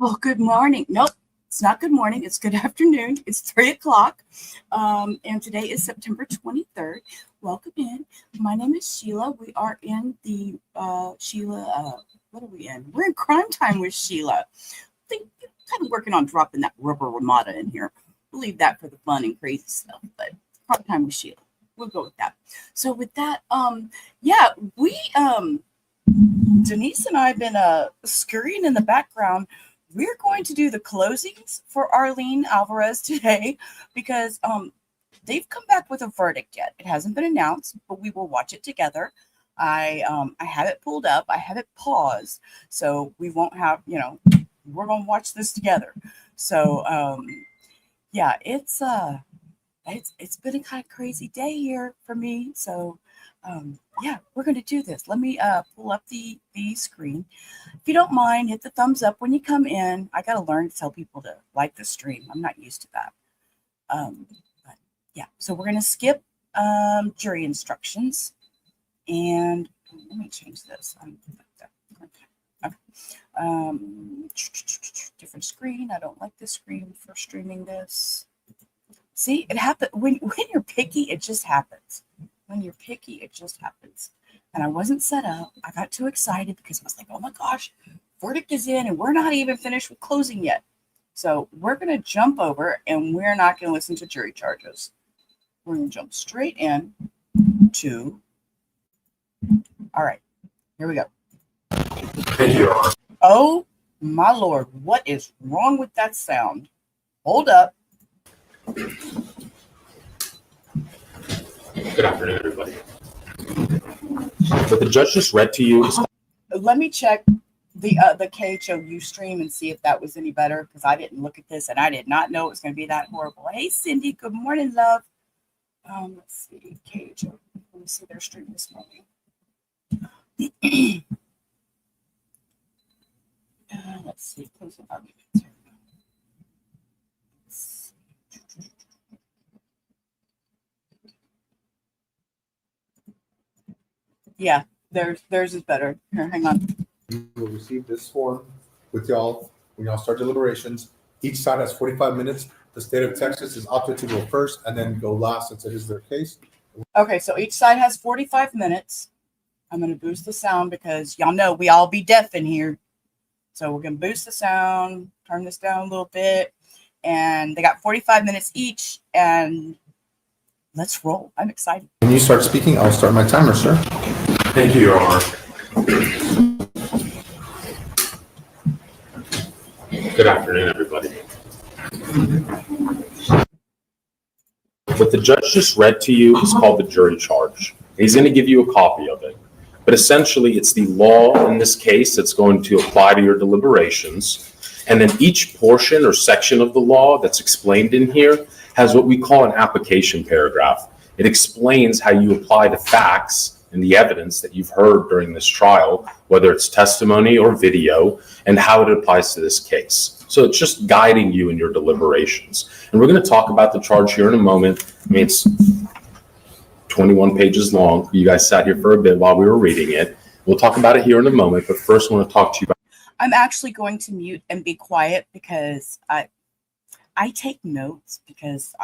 Well, good morning. Nope, it's not good morning. It's good afternoon. It's 3 o'clock. And today is September 23rd. Welcome in. My name is Sheila. We are in the what are we in? We're in crime time with Sheila. Think kind of working on dropping that rubber Ramada in here. We'll leave that for the fun and crazy stuff, but crime time with Sheila. We'll go with that. So with that, yeah, we Denise and I have been scurrying in the background. We're going to do the closings for Arlene Alvarez today because they've come back with a verdict yet. It hasn't been announced, but we will watch it together. I have it pulled up. I have it paused, so we won't have, we're going to watch this together. So yeah, it's been a kind of crazy day here for me. So yeah, we're going to do this. Let me pull up the screen. If you don't mind, hit the thumbs up when you come in. I got to learn to tell people to like the stream. I'm not used to that. But yeah, so we're going to skip jury instructions. And let me change this. Okay. Different screen. I don't like this screen for streaming this. See, it happens when you're picky. It just happens. When you're picky, it just happens. And I wasn't set up. I got too excited because I was like, oh my gosh, verdict is in and we're not even finished with closing yet. So we're going to jump over and we're not going to listen to jury charges. We're going to jump straight in to, all right, here we go. Thank you. Oh my Lord, what is wrong with that sound? Hold up. Good afternoon, everybody. What the judge just read to you is... Let me check the KHOU stream and see if that was any better, because I didn't look at this and I did not know it was going to be that horrible. Hey, Cindy. Good morning, love. Let's see. KHOU. Let me see their stream this morning. Let's see. Closing arguments here. Yeah, theirs is better. Here, hang on. You will receive this form with y'all when y'all start deliberations. Each side has 45 minutes. The state of Texas is opted to go first and then go last since it is their case. Okay, so each side has 45 minutes. I'm going to boost the sound because y'all know we all be deaf in here. So we're going to boost the sound, turn this down a little bit. And they got 45 minutes each. And let's roll. I'm excited. When you start speaking, I'll start my timer, sir. Thank you, Your Honor. Good afternoon, everybody. What the judge just read to you is called the jury charge. He's going to give you a copy of it. But essentially, it's the law in this case that's going to apply to your deliberations. And then each portion or section of the law that's explained in here has what we call an application paragraph. It explains how you apply the facts and the evidence that you've heard during this trial, whether it's testimony or video, and how it applies to this case. So it's just guiding you in your deliberations. And we're going to talk about the charge here in a moment. I mean, it's 21 pages long. You guys sat here for a bit while we were reading it. We'll talk about it here in a moment, but first I want to talk to you about... I'm actually going to mute and be quiet because I take notes because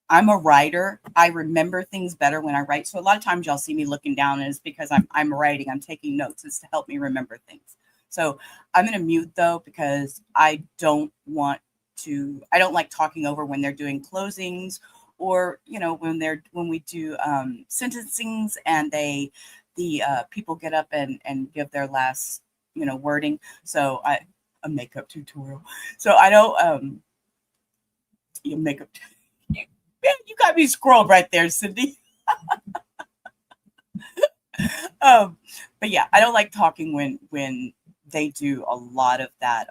I'm a writer. I remember things better when I write. So a lot of times y'all see me looking down and it's because I'm writing. I'm taking notes. It's to help me remember things. So I'm going to mute though, because I don't like talking over when they're doing closings or, when we do sentencings and the people get up and give their last, wording. So a makeup tutorial. So I don't, makeup. You got me scrolled right there, Cindy. But yeah, I don't like talking when they do a lot of that,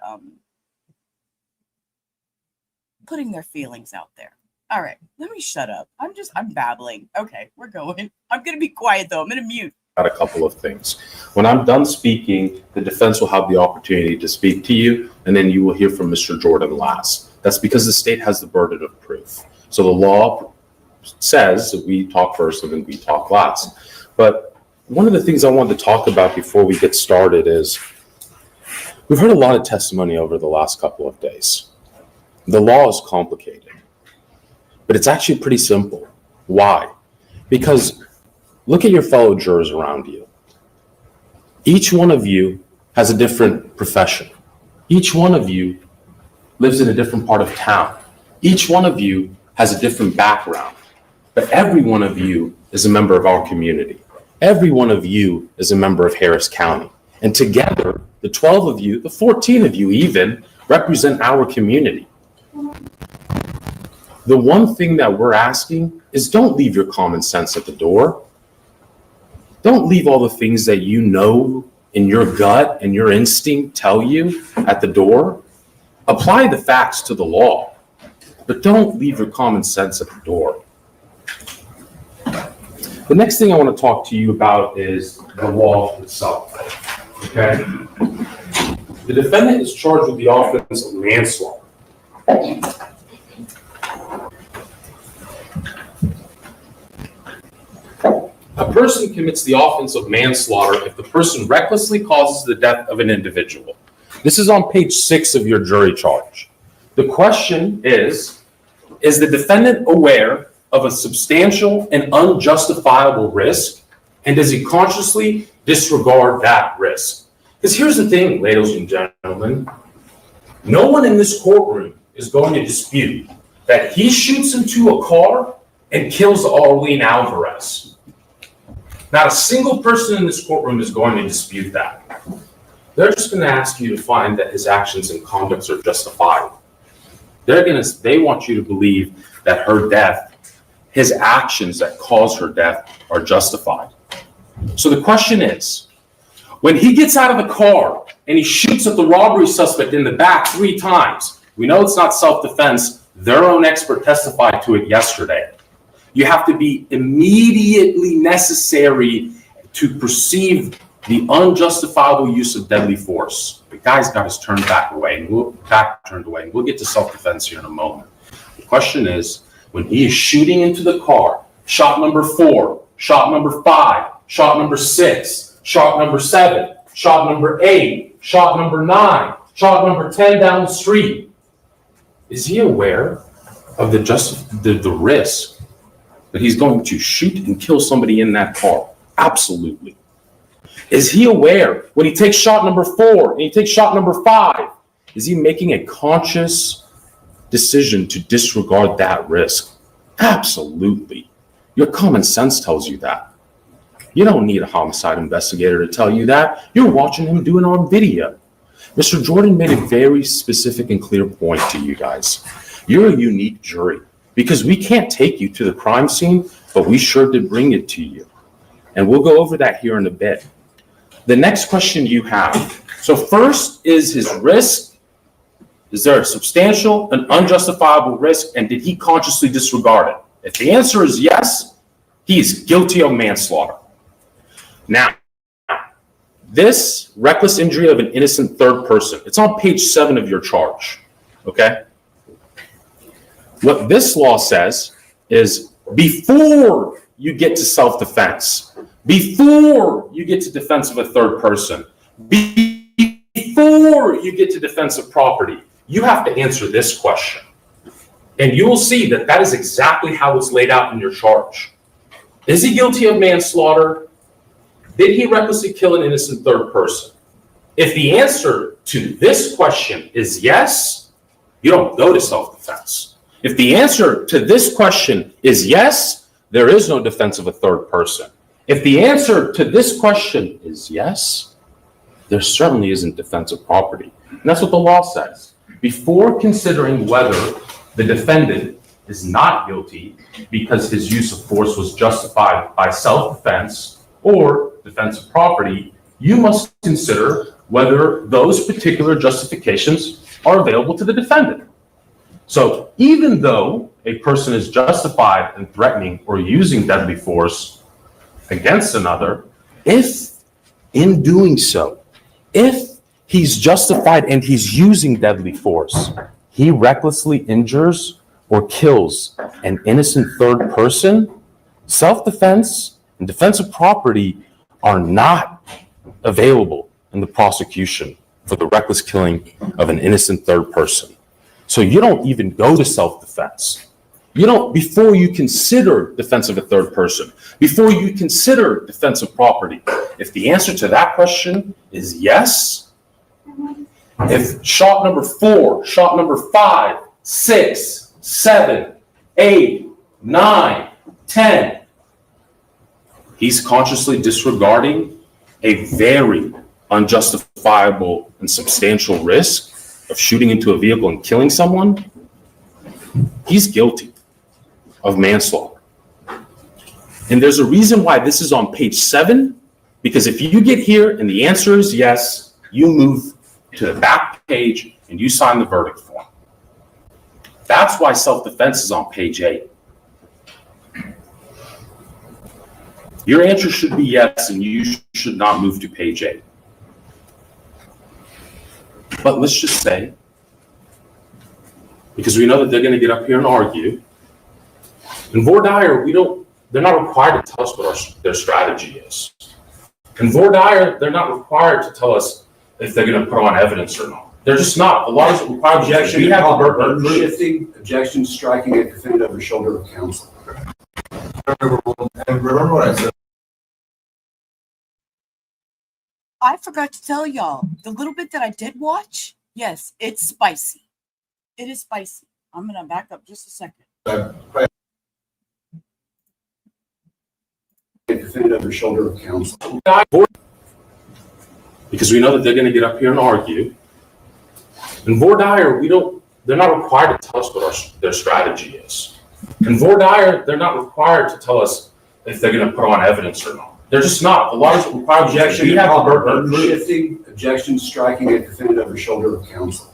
putting their feelings out there. All right, let me shut up. I'm babbling. Okay, we're going. I'm going to be quiet though. I'm going to mute. A couple of things. When I'm done speaking, the defense will have the opportunity to speak to you, and then you will hear from Mr. Jordan last. That's because the state has the burden of proof. So the law says that we talk first and then we talk last. But one of the things I wanted to talk about before we get started is We've heard a lot of testimony over the last couple of days. The law is complicated, but it's actually pretty simple. Why? Because look at your fellow jurors around you. Each one of you has a different profession. Each one of you lives in a different part of town. Each one of you has a different background, but every one of you is a member of our community. Every one of you is a member of Harris County. And together, the 12 of you, the 14 of you even, represent our community. The one thing that we're asking is don't leave your common sense at the door. Don't leave all the things that you know in your gut and your instinct tell you at the door. Apply the facts to the law, but don't leave your common sense at the door. The next thing I want to talk to you about is the law itself. Okay? The defendant is charged with the offense of manslaughter. A person commits the offense of manslaughter if the person recklessly causes the death of an individual. This is on page 6 of your jury charge. The question is the defendant aware of a substantial and unjustifiable risk, and does he consciously disregard that risk? Because here's the thing, ladies and gentlemen, no one in this courtroom is going to dispute that he shoots into a car and kills Arlene Alvarez. Not a single person in this courtroom is going to dispute that. They're just going to ask you to find that his actions and conducts are justifiable. They want you to believe that her death, his actions that caused her death, are justified. So the question is, when he gets out of the car and he shoots at the robbery suspect in the back 3 times, we know it's not self-defense. Their own expert testified to it yesterday. You have to be immediately necessary to perceive the unjustifiable use of deadly force. The guy's got his turn back away, and turned away. And we'll get to self-defense here in a moment. The question is, when he is shooting into the car, shot number 4, shot number 5, shot number 6, shot number 7, shot number 8, shot number 9, shot number 10 down the street, is he aware of the risk that he's going to shoot and kill somebody in that car? Absolutely. Is he aware when he takes shot number 4 and he takes shot number 5, is he making a conscious decision to disregard that risk? Absolutely. Your common sense tells you that. You don't need a homicide investigator to tell you that. You're watching him do it on video. Mr. Jordan made a very specific and clear point to you guys. You're a unique jury because we can't take you to the crime scene, but we sure did bring it to you. And we'll go over that here in a bit. The next question you have. So first is his risk. Is there a substantial and unjustifiable risk, and did he consciously disregard it? If the answer is yes, he is guilty of manslaughter. Now, this reckless injury of an innocent third person, it's on page 7 of your charge, okay? What this law says is before you get to self-defense, before you get to defense of a third person, before you get to defense of property, you have to answer this question. And you will see that that is exactly how it's laid out in your charge. Is he guilty of manslaughter? Did he recklessly kill an innocent third person? If the answer to this question is yes, you don't go to self-defense. If the answer to this question is yes, there is no defense of a third person. If the answer to this question is yes, there certainly isn't defense of property. And that's what the law says. Before considering whether the defendant is not guilty because his use of force was justified by self-defense or defense of property, you must consider whether those particular justifications are available to the defendant. So even though a person is justified in threatening or using deadly force against another, if in doing so, if he's justified and he's using deadly force, he recklessly injures or kills an innocent third person, self-defense and defense of property are not available in the prosecution for the reckless killing of an innocent third person. So you don't even go to self-defense. You don't, before you consider defense of a third person, before you consider defense of property. If the answer to that question is yes, if shot number 4, shot number 5, 6, 7, 8, 9, 10, he's consciously disregarding a very unjustifiable and substantial risk of shooting into a vehicle and killing someone, he's guilty of manslaughter. And there's a reason why this is on page 7, because if you get here and the answer is yes, you move to the back page and you sign the verdict form. That's why self-defense is on page 8. Your answer should be yes, and you should not move to page 8. But let's just say, because we know that they're going to get up here and argue, in voir dire, they're not required to tell us what their strategy is. In voir dire, they're not required to tell us if they're going to put on evidence or not. They're just not. The law is required. Objection, we have the burden of shifting, objection, striking a defendant over the shoulder of counsel. And remember what I said. I forgot to tell y'all, the little bit that I did watch, yes, it's spicy. It is spicy. I'm going to back up just a second. Defendant over the shoulder of counsel. Because we know that they're going to get up here and argue. In voir dire, they're not required to tell us what their strategy is. In voir dire, they're not required to tell us if they're going to put on evidence or not. They're just not. The law is required. Objection, we have the burden of shifting, objection, striking a defendant over the shoulder of counsel.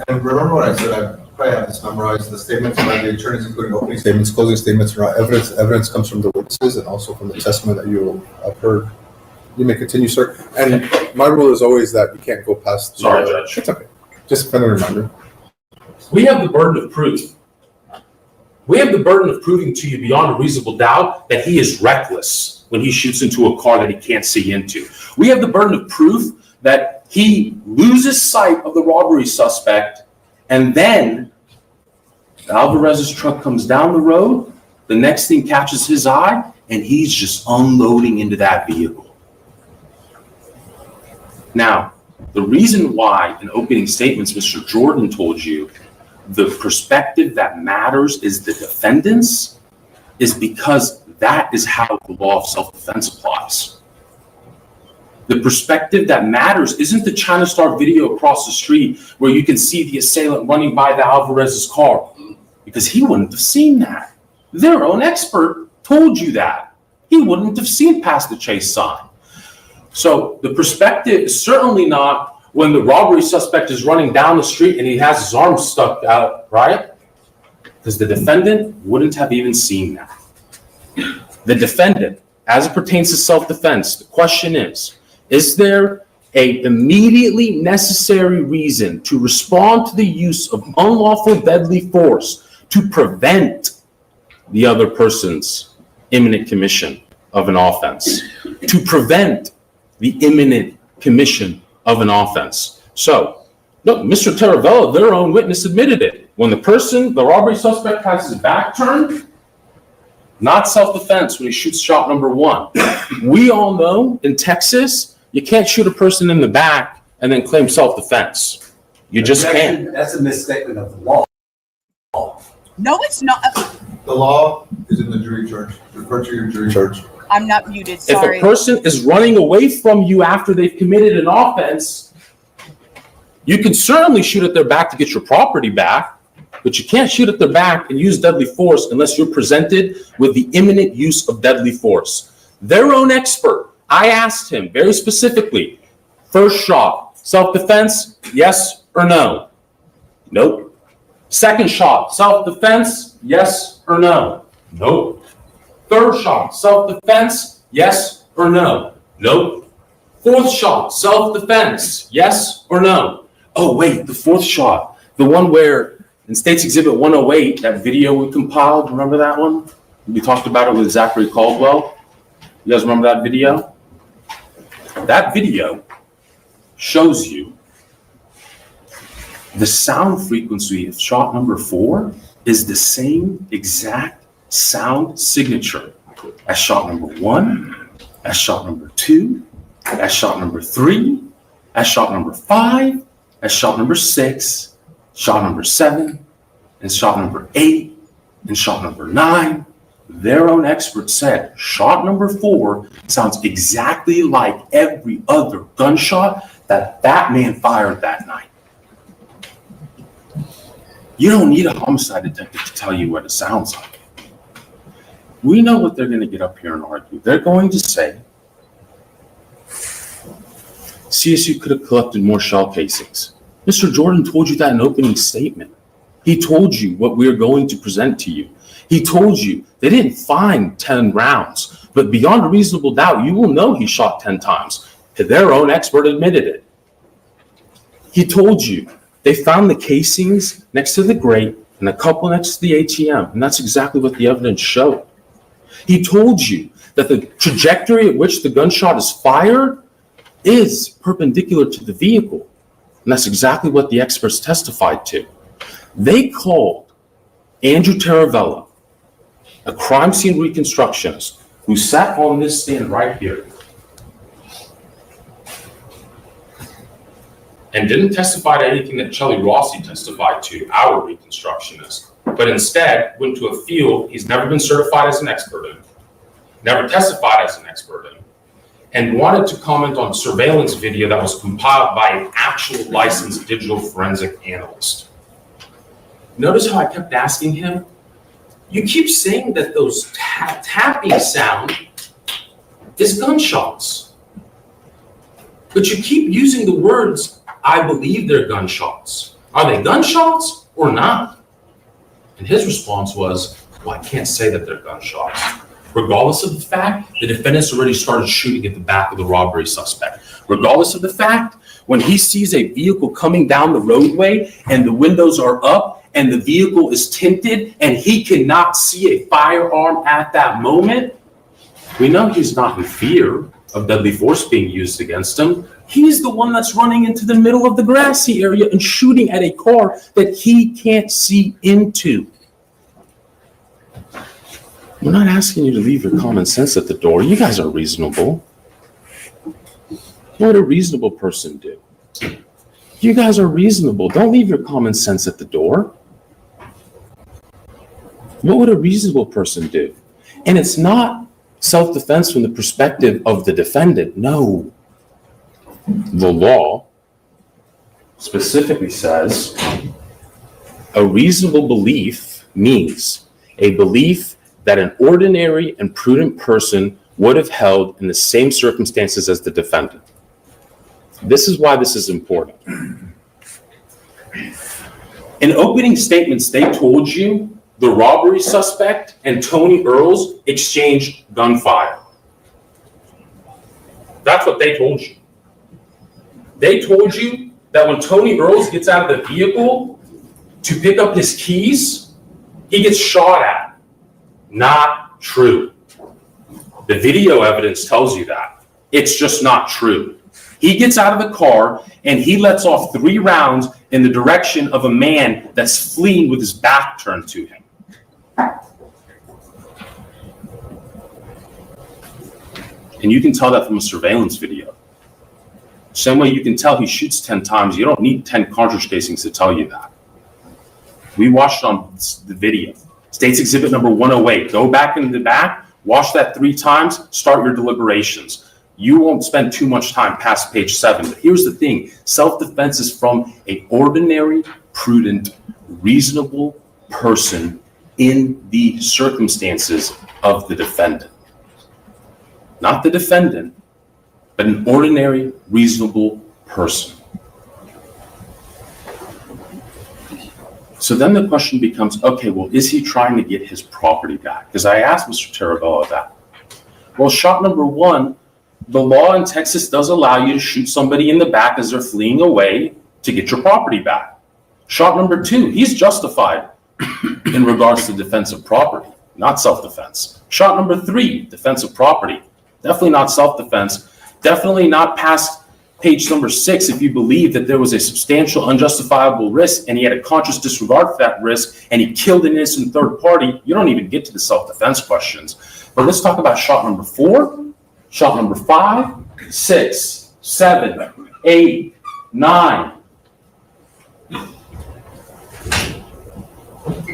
And remember what I said, I probably have this memorized. The statements by the attorneys, including opening statements, closing statements, are not evidence. Evidence comes from the witnesses and also from the testimony that you have heard. You may continue, sir. And my rule is always that you can't go past. Sorry, Judge. It's okay. Just a friendly reminder. We have the burden of proof. We have the burden of proving to you beyond a reasonable doubt that he is reckless when he shoots into a car that he can't see into. We have the burden of proof that he loses sight of the robbery suspect, and then Alvarez's truck comes down the road, the next thing catches his eye, and he's just unloading into that vehicle. Now, the reason why in opening statements Mr. Jordan told you the perspective that matters is the defendant's is because that is how the law of self-defense applies. The perspective that matters isn't the China Star video across the street where you can see the assailant running by the Alvarez's car, because he wouldn't have seen that. Their own expert told you that. He wouldn't have seen past the chase sign. So the perspective is certainly not when the robbery suspect is running down the street and he has his arm stuck out, right? Because the defendant wouldn't have even seen that. The defendant, as it pertains to self-defense, the question is there a immediately necessary reason to respond to the use of unlawful deadly force to prevent the other person's imminent commission of an offense, to prevent the imminent commission of an offense? So, look, Mr. Taravella, their own witness, admitted it. When the robbery suspect has his back turned, not self-defense when he shoots shot number 1. We all know in Texas, you can't shoot a person in the back and then claim self-defense. You just can't. That's a misstatement of the law. No, it's not. The law is in the jury charge. Refer to your jury charge. I'm not muted. Sorry. If a person is running away from you after they've committed an offense, you can certainly shoot at their back to get your property back, but you can't shoot at their back and use deadly force unless you're presented with the imminent use of deadly force. Their own expert, I asked him very specifically, first shot, self-defense, yes or no? Nope. Second shot, self-defense, yes or no? Nope. Third shot, self-defense, yes or no? Nope. Fourth shot, self-defense, yes or no? Oh, wait, the fourth shot, the one where in State's Exhibit 108, that video we compiled, remember that one? We talked about it with Zachary Caldwell. You guys remember that video? That video shows you the sound frequency of shot number 4 is the same exact sound signature as shot number 1, as shot number 2, as shot number 3, as shot number 5, as shot number 6, shot number 7, and shot number 8, and shot number 9. Their own expert said shot number 4 sounds exactly like every other gunshot that man fired that night. You don't need a homicide detective to tell you what it sounds like. We know what they're going to get up here and argue. They're going to say, CSU could have collected more shell casings. Mr. Jordan told you that in opening statement. He told you what we're going to present to you. He told you they didn't find 10 rounds, but beyond a reasonable doubt, you will know he shot 10 times. Their own expert admitted it. He told you they found the casings next to the grate and a couple next to the ATM, and that's exactly what the evidence showed. He told you that the trajectory at which the gunshot is fired is perpendicular to the vehicle, and that's exactly what the experts testified to. They called Andrew Taravella, a crime scene reconstructionist who sat on this stand right here and didn't testify to anything that Shelley Rossi testified to, our reconstructionist, but instead went to a field he's never been certified as an expert in, never testified as an expert in, and wanted to comment on surveillance video that was compiled by an actual licensed digital forensic analyst. Notice how I kept asking him, you keep saying that those tapping sound is gunshots, but you keep using the words, I believe they're gunshots. Are they gunshots or not? And his response was, well, I can't say that they're gunshots. Regardless of the fact, the defendants already started shooting at the back of the robbery suspect. Regardless of the fact, when he sees a vehicle coming down the roadway and the windows are up and the vehicle is tinted and he cannot see a firearm at that moment, we know he's not in fear of deadly force being used against him. He's the one that's running into the middle of the grassy area and shooting at a car that he can't see into. We're not asking you to leave your common sense at the door. You guys are reasonable. What would a reasonable person do? You guys are reasonable. Don't leave your common sense at the door. What would a reasonable person do? And it's not self-defense from the perspective of the defendant. No. The law specifically says a reasonable belief means a belief that an ordinary and prudent person would have held in the same circumstances as the defendant. This is why this is important. In opening statements, they told you the robbery suspect and Tony Earls exchanged gunfire. That's what they told you. They told you that when Tony Earls gets out of the vehicle to pick up his keys, he gets shot at. Not true. The video evidence tells you that. It's just not true. He gets out of the car and he lets off 3 rounds in the direction of a man that's fleeing with his back turned to him. And you can tell that from a surveillance video. Same way you can tell he shoots 10 times. You don't need 10 cartridge casings to tell you that. We watched on the video. State's Exhibit number 108. Go back into the back, watch that 3 times, start your deliberations. You won't spend too much time past page 7. But here's the thing. Self-defense is from an ordinary, prudent, reasonable person in the circumstances of the defendant. Not the defendant, but an ordinary, reasonable person. So then the question becomes, okay, well, is he trying to get his property back? Because I asked Mr. Taravella that. Well, shot number 1, the law in Texas does allow you to shoot somebody in the back as they're fleeing away to get your property back. Shot number 2, he's justified in regards to defense of property, not self-defense. Shot number 3, defense of property. Definitely not self-defense. Definitely not past page number 6, if you believe that there was a substantial unjustifiable risk and he had a conscious disregard for that risk and he killed an innocent third party, you don't even get to the self-defense questions. But let's talk about shot number 4, shot number 5, 6, 7, 8, 9.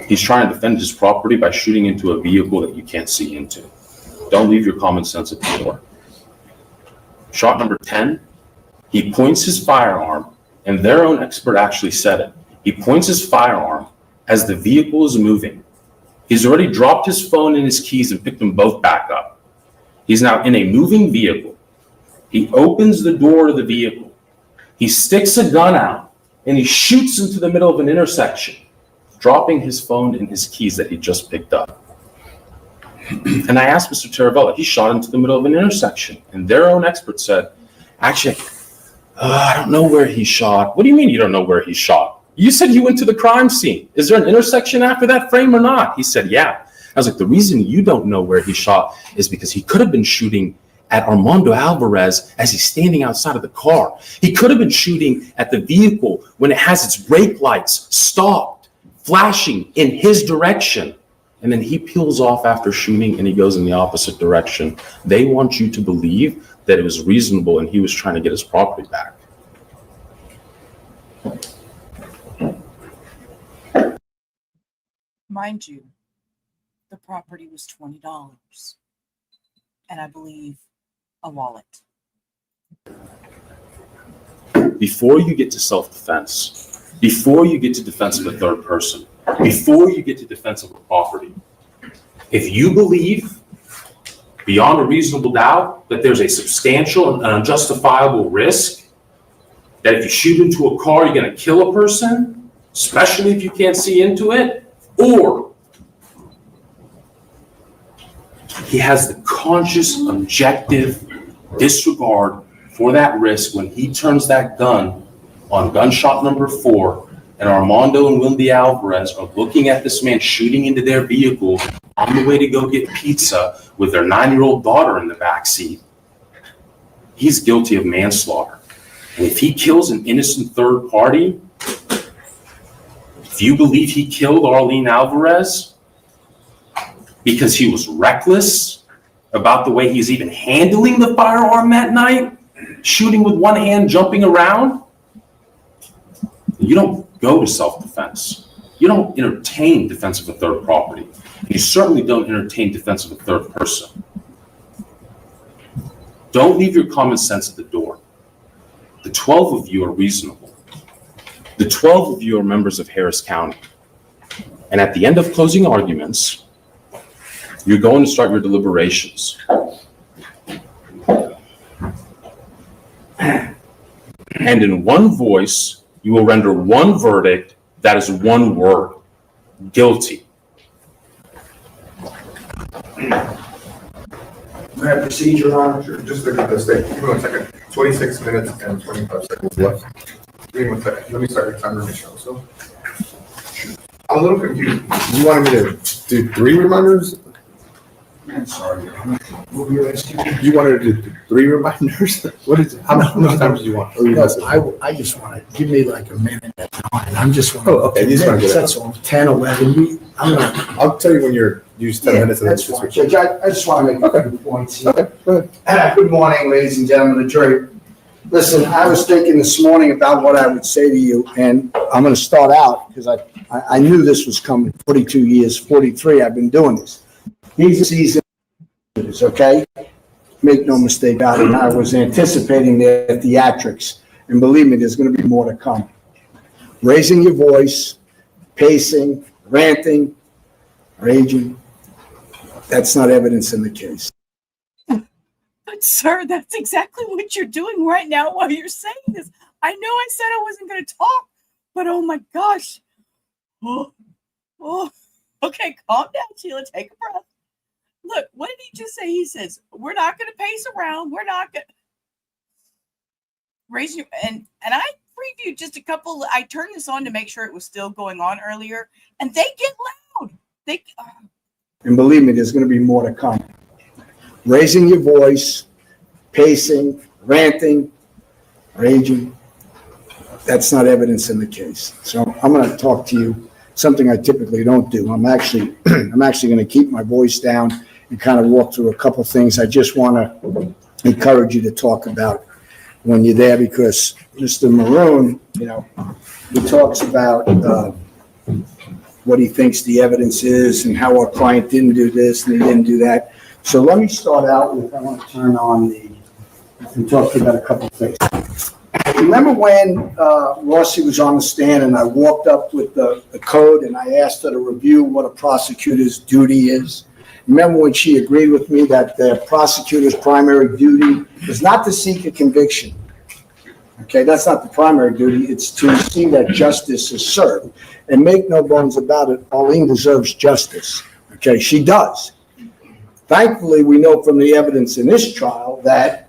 He's trying to defend his property by shooting into a vehicle that you can't see into. Don't leave your common sense at the door. Shot number 10, he points his firearm, and their own expert actually said it. He points his firearm as the vehicle is moving. He's already dropped his phone and his keys and picked them both back up. He's now in a moving vehicle. He opens the door of the vehicle. He sticks a gun out, and he shoots into the middle of an intersection, dropping his phone and his keys that he just picked up. And I asked Mr. Taravella, he shot into the middle of an intersection. And their own expert said, actually, I don't know where he shot. What do you mean you don't know where he shot? You said he went to the crime scene. Is there an intersection after that frame or not? He said, yeah. I was like, the reason you don't know where he shot is because he could have been shooting at Armando Alvarez as he's standing outside of the car. He could have been shooting at the vehicle when it has its brake lights stopped, flashing in his direction. And then he peels off after shooting and he goes in the opposite direction. They want you to believe that it was reasonable and he was trying to get his property back. Mind you, the property was $20, and I believe a wallet. Before you get to self-defense, before you get to defense of a third person, before you get to defense of a property, if you believe beyond a reasonable doubt that there's a substantial and unjustifiable risk that if you shoot into a car, you're going to kill a person, especially if you can't see into it, or he has the conscious, objective disregard for that risk when he turns that gun on gunshot number 4, and Armando and Wendy Alvarez are looking at this man shooting into their vehicle on the way to go get pizza with their 9-year-old daughter in the backseat. He's guilty of manslaughter. And if he kills an innocent third party, if you believe he killed Arlene Alvarez because he was reckless about the way he's even handling the firearm that night, shooting with one hand, jumping around, you don't go to self-defense. You don't entertain defense of a third property. You certainly don't entertain defense of a third person. Don't leave your common sense at the door. The 12 of you are reasonable. The 12 of you are members of Harris County. And at the end of closing arguments, you're going to start your deliberations. And in one voice, you will render one verdict that is one word: guilty. May I proceed, Your Honor? Sure. Just look at this thing. Give me 1 second. 26 minutes and 25 seconds left. Give me 1 second. Let me start your timer, Michelle. So, I'm a little confused. You wanted me to do 3 reminders? I'm sorry, Your Honor. What were you asking? You wanted to do 3 reminders? What is it? How much time do you want? Because I just want to, give me like a minute at 9. I'm just want to. Oh, okay. You just want to get That's all. 10, 11. I'm not. I'll tell you when you're used 10 minutes. And That's then fine. switch. Judge, I just want to make a few points here. Okay, go ahead. Good morning, ladies and gentlemen of the jury. Listen, I was thinking this morning about what I would say to you, and I'm going to start out because I knew this was coming. 42 years, 43, I've been doing this. These are seasoned, okay? Make no mistake about it. I was anticipating their theatrics, and believe me, there's going to be more to come. Raising your voice, pacing, ranting, raging, that's not evidence in the case. But sir, that's exactly what you're doing right now while you're saying this. I know I said I wasn't going to talk, but oh my gosh. Oh. Okay, calm down, Sheila. Take a breath. Look, what did he just say? He says, we're not going to pace around. We're not going to raise you. And I previewed just a couple. I turned this on to make sure it was still going on earlier, and they get loud. And believe me, there's going to be more to come. Raising your voice, pacing, ranting, raging. That's not evidence in the case. So I'm going to talk to you, something I typically don't do. I'm actually going to keep my voice down and kind of walk through a couple things I just want to encourage you to talk about when you're there, because Mr. Maroon, he talks about what he thinks the evidence is and how our client didn't do this and he didn't do that. So let me start out with, I want to turn on and talk to you about a couple of things. Remember when Rossi was on the stand and I walked up with the code and I asked her to review what a prosecutor's duty is? Remember when she agreed with me that the prosecutor's primary duty is not to seek a conviction? Okay, that's not the primary duty. It's to see that justice is served. And make no bones about it, Arlene deserves justice. Okay, she does. Thankfully, we know from the evidence in this trial that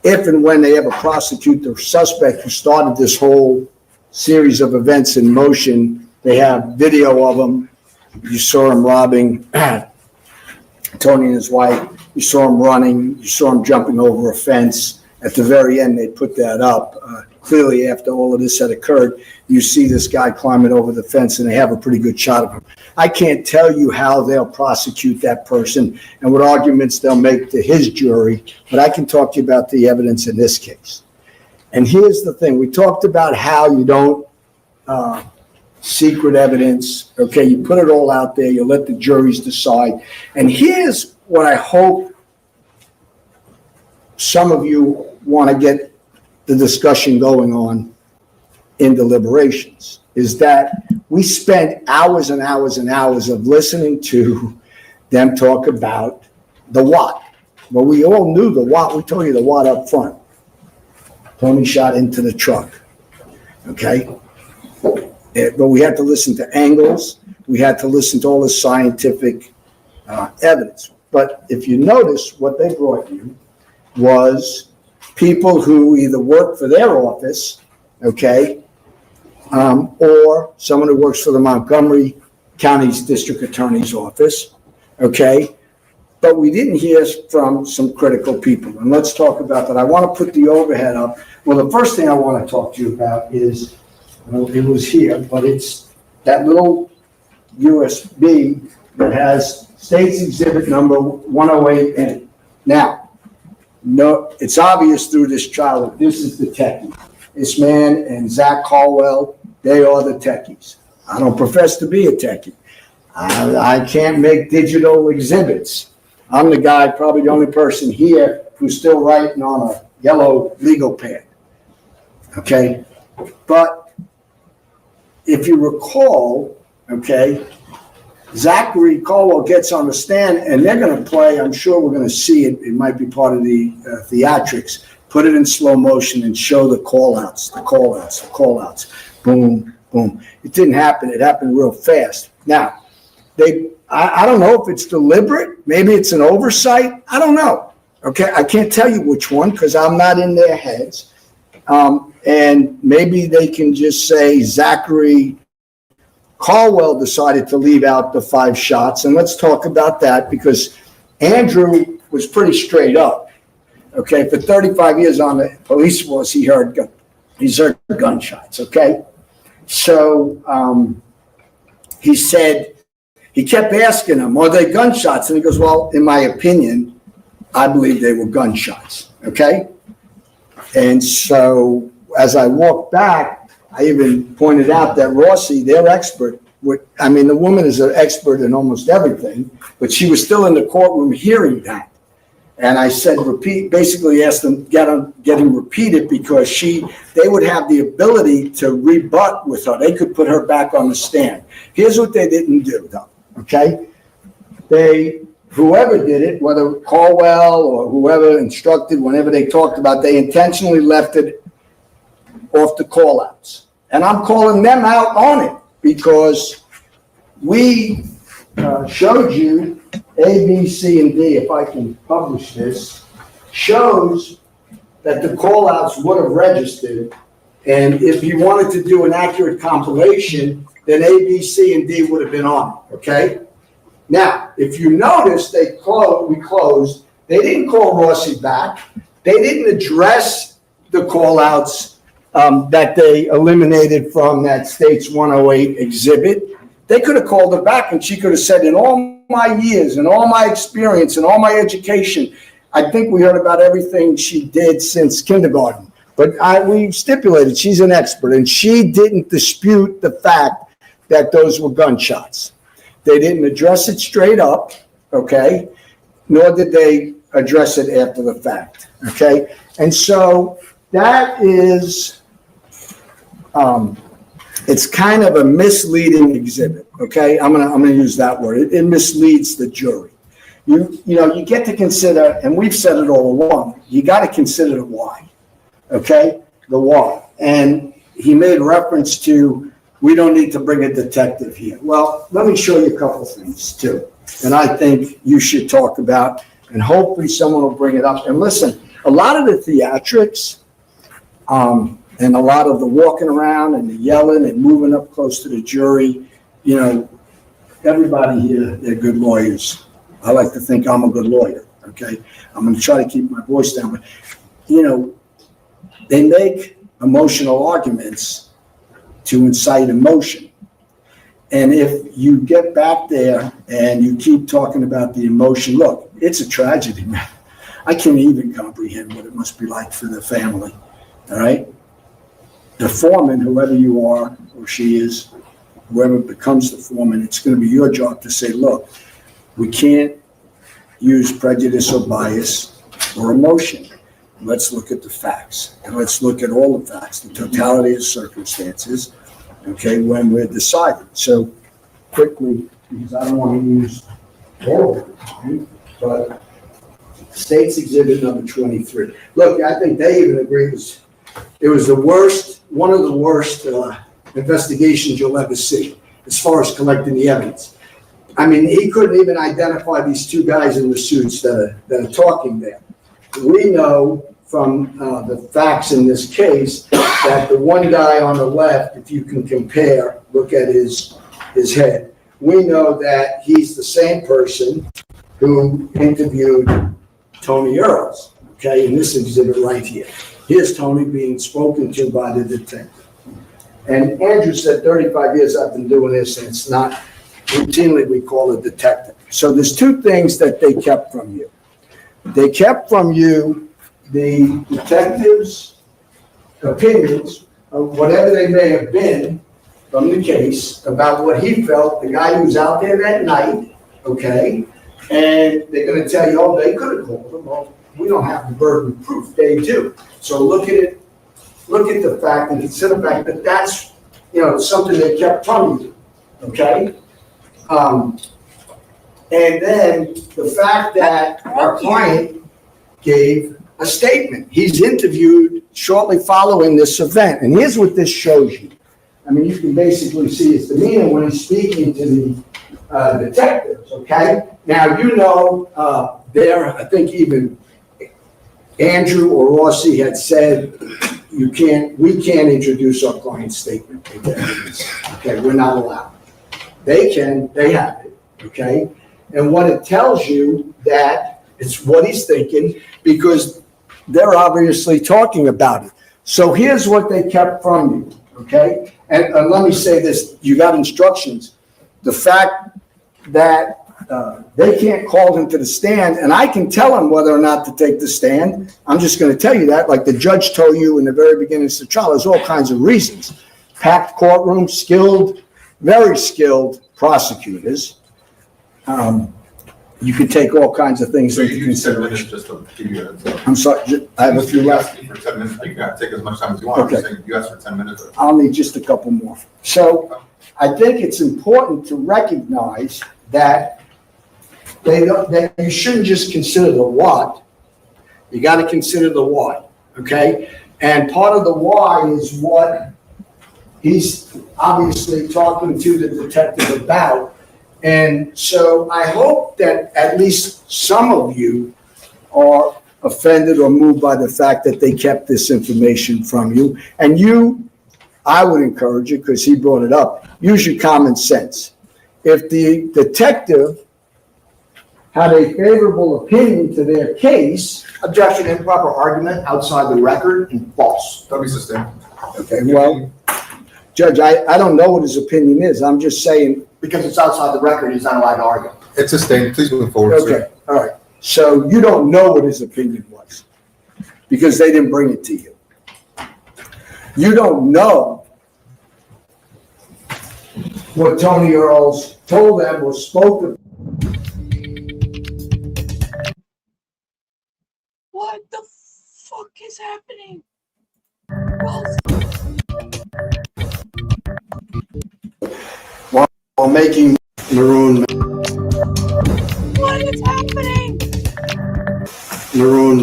if and when they ever prosecute the suspect who started this whole series of events in motion, they have video of him. You saw him robbing Tony and his wife. You saw him running. You saw him jumping over a fence. At the very end, they put that up. Clearly, after all of this had occurred, you see this guy climbing over the fence, and they have a pretty good shot of him. I can't tell you how they'll prosecute that person and what arguments they'll make to his jury, but I can talk to you about the evidence in this case. And here's the thing. We talked about how you don't secret evidence. Okay, you put it all out there. You let the juries decide. And here's what I hope some of you want to get the discussion going on in deliberations, is that we spent hours and hours and hours of listening to them talk about the what. Well, we all knew the what. We told you the what up front. Tony shot into the truck. Okay? But we had to listen to angles. We had to listen to all the scientific evidence. But if you notice, what they brought you was people who either work for their office, okay, or someone who works for the Montgomery County's District Attorney's Office, okay? But we didn't hear from some critical people, and let's talk about that. I want to put the overhead up. Well, the first thing I want to talk to you about is, well, it was here, but it's that little USB that has State's Exhibit number 108 in it. Now, no, it's obvious through this trial that this is the techie. This man and Zach Caldwell, they are the techies. I don't profess to be a techie. I can't make digital exhibits. I'm the guy, probably the only person here who's still writing on a yellow legal pad. Okay? But if you recall, okay, Zachary Caldwell gets on the stand and they're going to play, I'm sure we're going to see it, it might be part of the theatrics, put it in slow motion and show the call-outs, the call-outs, the call-outs. Boom, boom. It didn't happen. It happened real fast. Now, I don't know if it's deliberate. Maybe it's an oversight. I don't know. Okay, I can't tell you which one because I'm not in their heads. And maybe they can just say Zachary Caldwell decided to leave out the 5 shots. And let's talk about that because Andrew was pretty straight up. Okay, for 35 years on the police force, he's heard gunshots. Okay, so he said, he kept asking him, are they gunshots? And he goes, well, in my opinion, I believe they were gunshots. Okay, and so as I walked back, I even pointed out that Rossi, their expert, the woman is an expert in almost everything, but she was still in the courtroom hearing that. And I said, basically asked them, getting repeated because they would have the ability to rebut with her. They could put her back on the stand. Here's what they didn't do though, okay? Whoever did it, whether Caldwell or whoever instructed, whenever they talked about, they intentionally left it off the call-outs. And I'm calling them out on it because we showed you A, B, C, and D, if I can publish this, shows that the call-outs would have registered. And if you wanted to do an accurate compilation, then A, B, C, and D would have been on it, okay? Now, if you notice, we closed. They didn't call Rossi back. They didn't address the call-outs that they eliminated from that state's 108 exhibit. They could have called her back and she could have said, in all my years and all my experience and all my education, I think we heard about everything she did since kindergarten. But we stipulated she's an expert, and she didn't dispute the fact that those were gunshots. They didn't address it straight up, okay? Nor did they address it after the fact, okay? And so that is, it's kind of a misleading exhibit, okay? I'm gonna use that word. It misleads the jury. You know, you get to consider, and we've said it all along, you got to consider the why, okay? The why. And he made reference to, we don't need to bring a detective here. Well, let me show you a couple things too. And I think you should talk about, and hopefully someone will bring it up. And listen, a lot of the theatrics, and a lot of the walking around and the yelling and moving up close to the jury, you know, everybody here, they're good lawyers. I like to think I'm a good lawyer, okay? I'm going to try to keep my voice down. But, you know, they make emotional arguments to incite emotion. And if you get back there and you keep talking about the emotion, look, it's a tragedy, man. I can't even comprehend what it must be like for the family, all right? The foreman, whoever you are or she is, whoever becomes the foreman, it's going to be your job to say, look, we can't use prejudice or bias or emotion. Let's look at the facts, and let's look at all the facts, the totality of circumstances, okay, when we're deciding. So quickly, because I don't want to use all of it, right? But State's Exhibit number 23. Look, I think they even agree it was the worst, one of the worst investigations you'll ever see as far as collecting the evidence. I mean, he couldn't even identify these two guys in the suits that are talking there. We know from the facts in this case that the one guy on the left, if you can compare, look at his head, we know that he's the same person who interviewed Tony Earls, okay, in this exhibit right here. Here's Tony being spoken to by the detective. And Andrew said, 35 years I've been doing this, and it's not routinely we call a detective. So there's two things that they kept from you. They kept from you the detective's opinions of whatever they may have been from the case about what he felt, the guy who was out there that night, okay? And they're going to tell you, oh, they could have called him. Well, we don't have the burden of proof. They do. So look at it, look at the fact and consider the fact that that's, you know, something they kept from you, okay? And then the fact that our client gave a statement. He's interviewed shortly following this event. And here's what this shows you. I mean, you can basically see his demeanor when he's speaking to the detectives, okay? Now, you know, I think even Andrew or Rossi had said, we can't introduce our client's statement. Okay, we're not allowed. They can, they have it, okay? And what it tells you that it's what he's thinking because they're obviously talking about it. So here's what they kept from you, okay? And let me say this, you got instructions. The fact that they can't call him to the stand, and I can tell him whether or not to take the stand. I'm just going to tell you that, like the judge told you in the very beginning of the trial, there's all kinds of reasons. Packed courtroom, skilled, very skilled prosecutors. You could take all kinds of things into consideration. Just to give you a, I'm sorry, I have a few left. for 10 minutes, you can take as much time as you want. I'm just saying, you asked for 10 minutes. I'll need just a couple more. So I think it's important to recognize that that you shouldn't just consider the what, you got to consider the why, okay? And part of the why is what he's obviously talking to the detective about. And so I hope that at least some of you are offended or moved by the fact that they kept this information from you. And you, I would encourage you, because he brought it up, use your common sense. If the detective had a favorable opinion to their case. Objection, improper argument outside the record and false. That'll be sustained. Okay, well, Judge, I don't know what his opinion is. I'm just saying. Because it's outside the record, he's not allowed to argue. It's sustained. Please move forward, sir. Okay, all right. So you don't know what his opinion was because they didn't bring it to you. You don't know what Tony Earls told them or spoke to. What the fuck is happening? While making Maroon What is happening?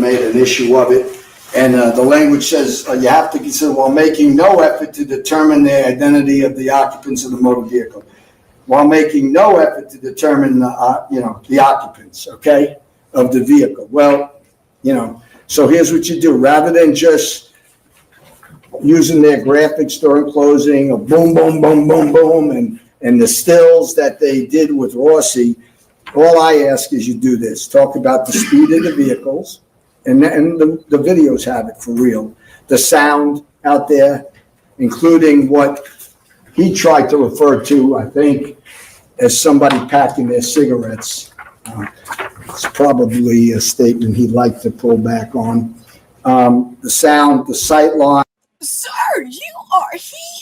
made an issue of it. And the language says you have to consider while making no effort to determine the identity of the occupants of the motor vehicle. While making no effort to determine the occupants, okay, of the vehicle. Well, so here's what you do. Rather than just using their graphics during closing, a boom, boom, boom, boom, boom, and the stills that they did with Rossi, all I ask is you do this. Talk about the speed of the vehicles, and the videos have it for real. The sound out there, including what he tried to refer to, I think, as somebody packing their cigarettes. It's probably a statement he'd like to pull back on. The sound, the sight line. Sir, he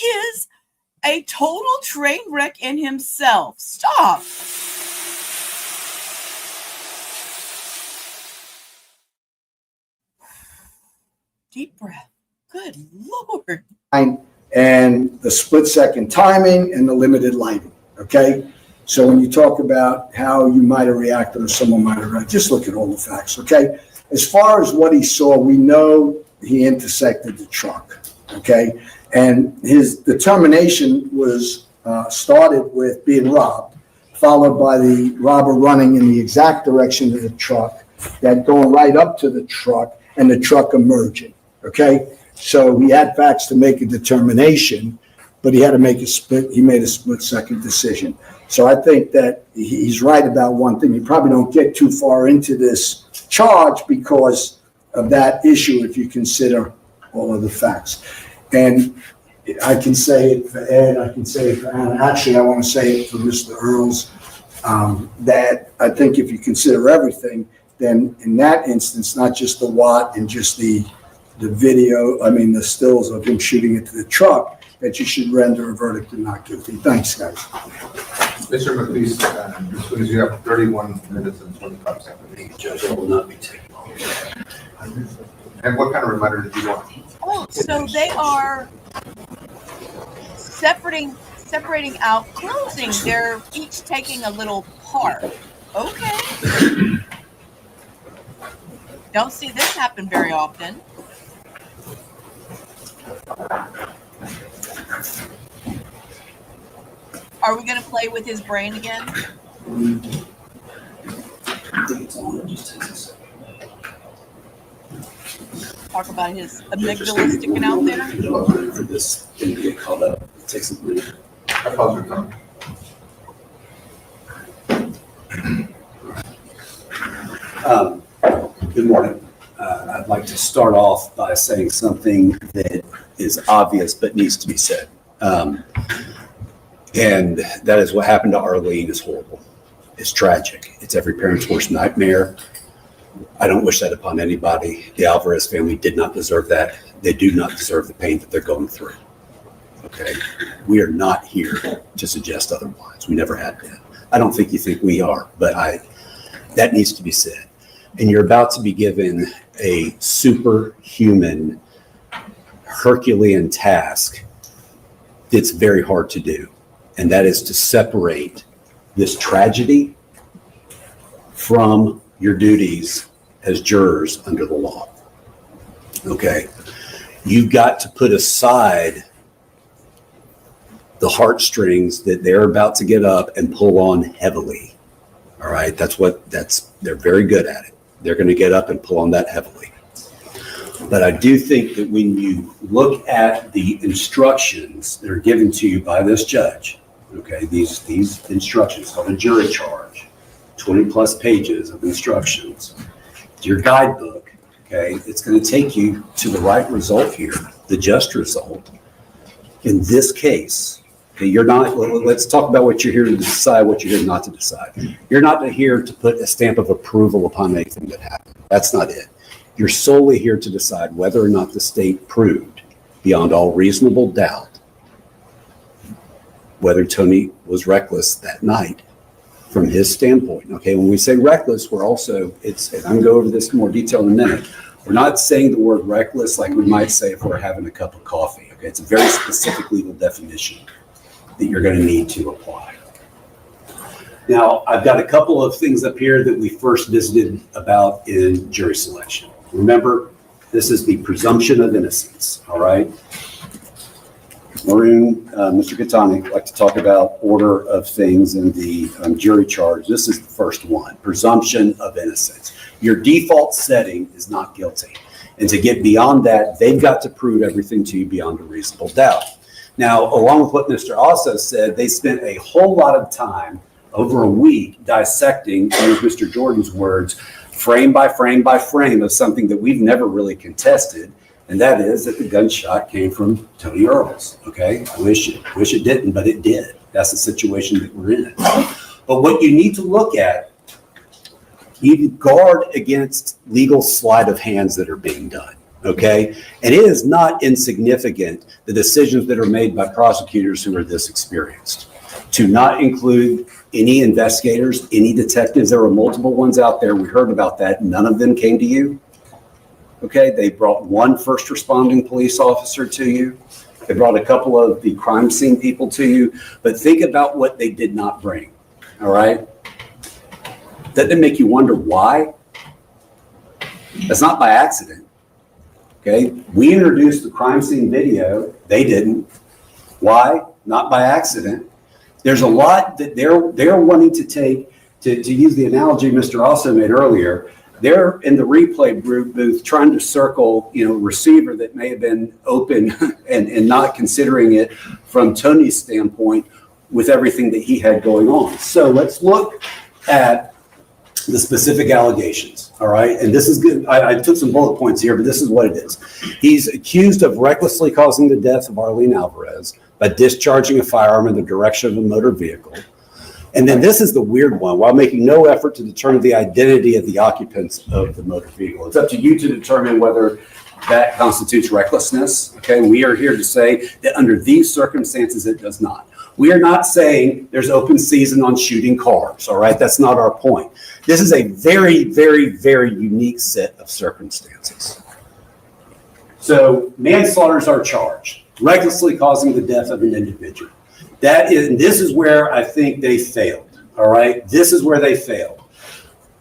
is a total train wreck in himself. Stop. Deep breath. Good Lord. And the split-second timing and the limited lighting, okay? So when you talk about how you might have reacted or someone might have reacted, just look at all the facts, okay? As far as what he saw, we know he intersected the truck, okay? And his determination was started with being robbed, followed by the robber running in the exact direction of the truck, that going right up to the truck, and the truck emerging, okay? So he had facts to make a determination, but he had to make he made a split-second decision. So I think that he's right about one thing. You probably don't get too far into this charge because of that issue if you consider all of the facts. And I can say it for Ed, I can say it for Anna. Actually, I want to say it for Mr. Earls, that I think if you consider everything, then in that instance, not just the watt and just the video, the stills of him shooting into the truck, that you should render a verdict of not guilty. Thanks, guys. Mr. McLeese, as soon as you have 31 minutes and 25 seconds. Judge, I will not be taking long. And what kind of reminder did you want? Oh, so they are separating out closing. They're each taking a little part. Okay. Don't see this happen very often. Are we going to play with his brain again? Talk about his amygdala sticking out there? For this thing to get called up, it takes a minute. I pause your time. Good morning. I'd like to start off by saying something that is obvious but needs to be said. And that is what happened to Arlene is horrible. It's tragic. It's every parent's worst nightmare. I don't wish that upon anybody. The Alvarez family did not deserve that. They do not deserve the pain that they're going through. Okay? We are not here to suggest otherwise. We never had been. I don't think you think we are, but that needs to be said. And you're about to be given a superhuman, Herculean task that's very hard to do. And that is to separate this tragedy from your duties as jurors under the law. Okay? You've got to put aside the heartstrings that they're about to get up and pull on heavily. All right? They're very good at it. They're going to get up and pull on that heavily. But I do think that when you look at the instructions that are given to you by this judge, okay, these instructions called a jury charge, 20 plus pages of instructions, your guidebook, okay, it's going to take you to the right result here, the just result. In this case, okay, let's talk about what you're here to decide, what you're here not to decide. You're not here to put a stamp of approval upon anything that happened. That's not it. You're solely here to decide whether or not the state proved beyond all reasonable doubt whether Tony was reckless that night from his standpoint. Okay, when we say reckless, we're also, and I'm going to go over this in more detail in a minute. We're not saying the word reckless like we might say if we're having a cup of coffee. Okay, it's a very specific legal definition that you're going to need to apply. Now, I've got a couple of things up here that we first visited about in jury selection. Remember, this is the presumption of innocence, all right? Maroon, Mr. Catani like to talk about order of things in the jury charge. This is the first one, presumption of innocence. Your default setting is not guilty. And to get beyond that, they've got to prove everything to you beyond a reasonable doubt. Now, along with what Mr. also said, they spent a whole lot of time over a week dissecting, to use Mr. Jordan's words, frame by frame by frame of something that we've never really contested, and that is that the gunshot came from Tony Earls, okay? I wish it didn't, but it did. That's the situation that we're in. But what you need to look at, you guard against legal sleight of hands that are being done, okay? And it is not insignificant, the decisions that are made by prosecutors who are this experienced, to not include any investigators, any detectives. There were multiple ones out there. We heard about that. None of them came to you. Okay, they brought one first responding police officer to you. They brought a couple of the crime scene people to you. But think about what they did not bring. All right? Doesn't it make you wonder why? That's not by accident. Okay, we introduced the crime scene video. They didn't. Why? Not by accident. There's a lot that they're wanting to take, to use the analogy Mr. also made earlier. They're in the replay booth trying to circle, receiver that may have been open and not considering it from Tony's standpoint with everything that he had going on. So let's look at the specific allegations, all right? And this is good. I took some bullet points here, but this is what it is. He's accused of recklessly causing the death of Arlene Alvarez by discharging a firearm in the direction of a motor vehicle. And then this is the weird one, while making no effort to determine the identity of the occupants of the motor vehicle. It's up to you to determine whether that constitutes recklessness. Okay, we are here to say that under these circumstances, it does not. We are not saying there's open season on shooting cars, all right? That's not our point. This is a very, very, very unique set of circumstances. So manslaughter is our charge, recklessly causing the death of an individual. This is where I think they failed, all right? This is where they failed.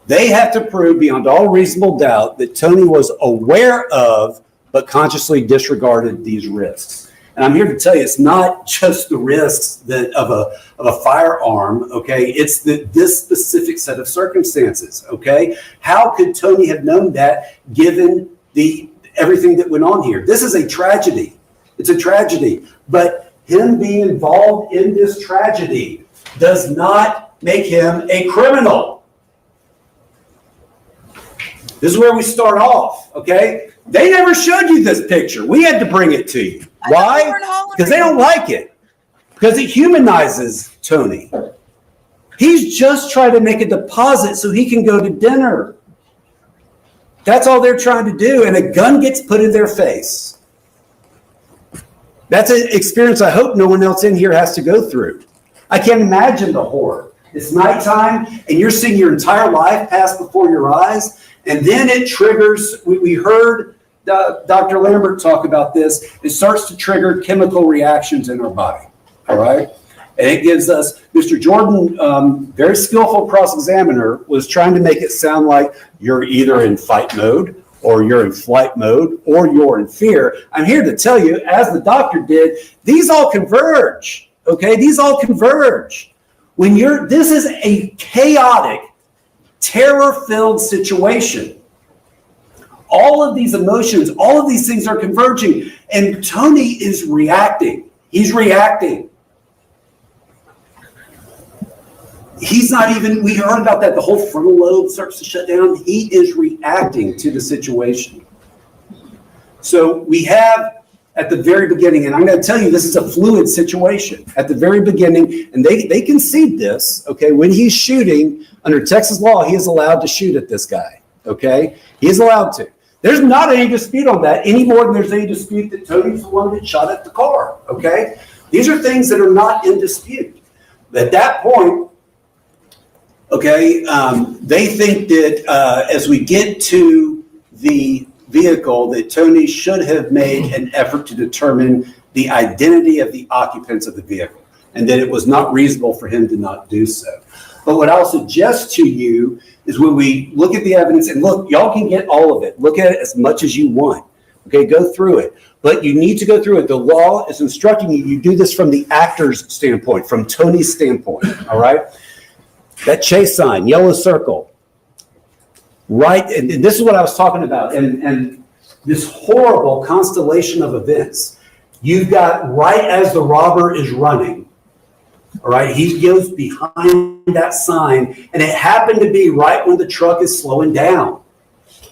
They have to prove beyond all reasonable doubt that Tony was aware of, but consciously disregarded these risks. And I'm here to tell you, it's not just the risks of a firearm, okay? It's this specific set of circumstances, okay? How could Tony have known that given everything that went on here? This is a tragedy. It's a tragedy, but him being involved in this tragedy does not make him a criminal. This is where we start off, okay? They never showed you this picture. We had to bring it to you. Why? Because they don't like it. Because it humanizes Tony. He's just trying to make a deposit so he can go to dinner. That's all they're trying to do, and a gun gets put in their face. That's an experience I hope no one else in here has to go through. I can't imagine the horror. It's nighttime, and you're seeing your entire life pass before your eyes, and then it triggers, we heard Dr. Lambert talk about this, it starts to trigger chemical reactions in our body, all right? And it gives us, Mr. Jordan, very skillful cross-examiner, was trying to make it sound like you're either in fight mode, or you're in flight mode, or you're in fear. I'm here to tell you, as the doctor did, these all converge, okay? These all converge. This is a chaotic, terror-filled situation. All of these emotions, all of these things are converging, and Tony is reacting. He's reacting. He's not even, we heard about that, the whole frontal lobe starts to shut down. He is reacting to the situation. So we have at the very beginning, and I'm going to tell you, this is a fluid situation. At the very beginning, and they concede this, okay, when he's shooting, under Texas law, he is allowed to shoot at this guy, okay? He is allowed to. There's not any dispute on that any more than there's any dispute that Tony's the one that shot at the car, okay? These are things that are not in dispute. At that point, okay, they think that as we get to the vehicle, that Tony should have made an effort to determine the identity of the occupants of the vehicle, and that it was not reasonable for him to not do so. But what I'll suggest to you is when we look at the evidence, and look, y'all can get all of it. Look at it as much as you want. Okay, go through it. But you need to go through it. The law is instructing you, you do this from the actor's standpoint, from Tony's standpoint, all right? That chase sign, yellow circle, right? And this is what I was talking about. And this horrible constellation of events. You've got right as the robber is running, all right? He goes behind that sign, and it happened to be right when the truck is slowing down.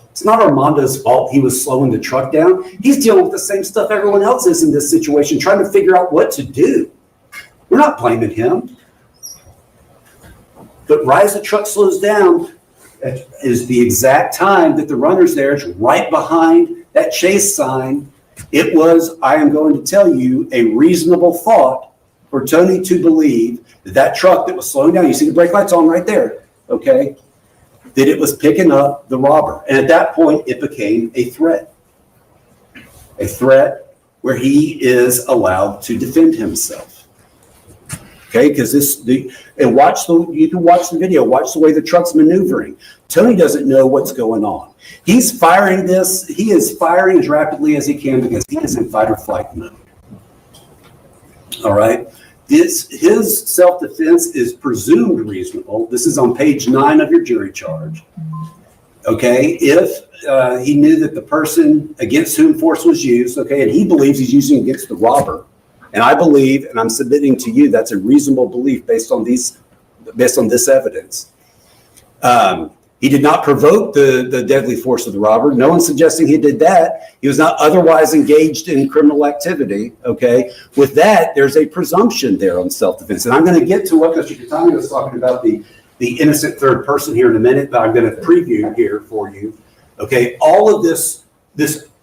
It's not Armando's fault he was slowing the truck down. He's dealing with the same stuff everyone else is in this situation, trying to figure out what to do. We're not blaming him. But right as the truck slows down is the exact time that the runner's there. It's right behind that chase sign. It was, I am going to tell you, a reasonable thought for Tony to believe that that truck that was slowing down, you see the brake lights on right there, okay, that it was picking up the robber. And at that point, it became a threat. A threat where he is allowed to defend himself. Okay, because you can watch the video, watch the way the truck's maneuvering. Tony doesn't know what's going on. He's firing this, he is firing as rapidly as he can because he is in fight or flight mode. All right, his self-defense is presumed reasonable. This is on page 9 of your jury charge. Okay, if he knew that the person against whom force was used, okay, and he believes he's using against the robber, and I believe, and I'm submitting to you, that's a reasonable belief based on this evidence. He did not provoke the deadly force of the robber. No one's suggesting he did that. He was not otherwise engaged in criminal activity, okay? With that, there's a presumption there on self-defense. And I'm going to get to what Mr. Katani was talking about, the innocent third person here in a minute, but I'm going to preview here for you. Okay, all of this,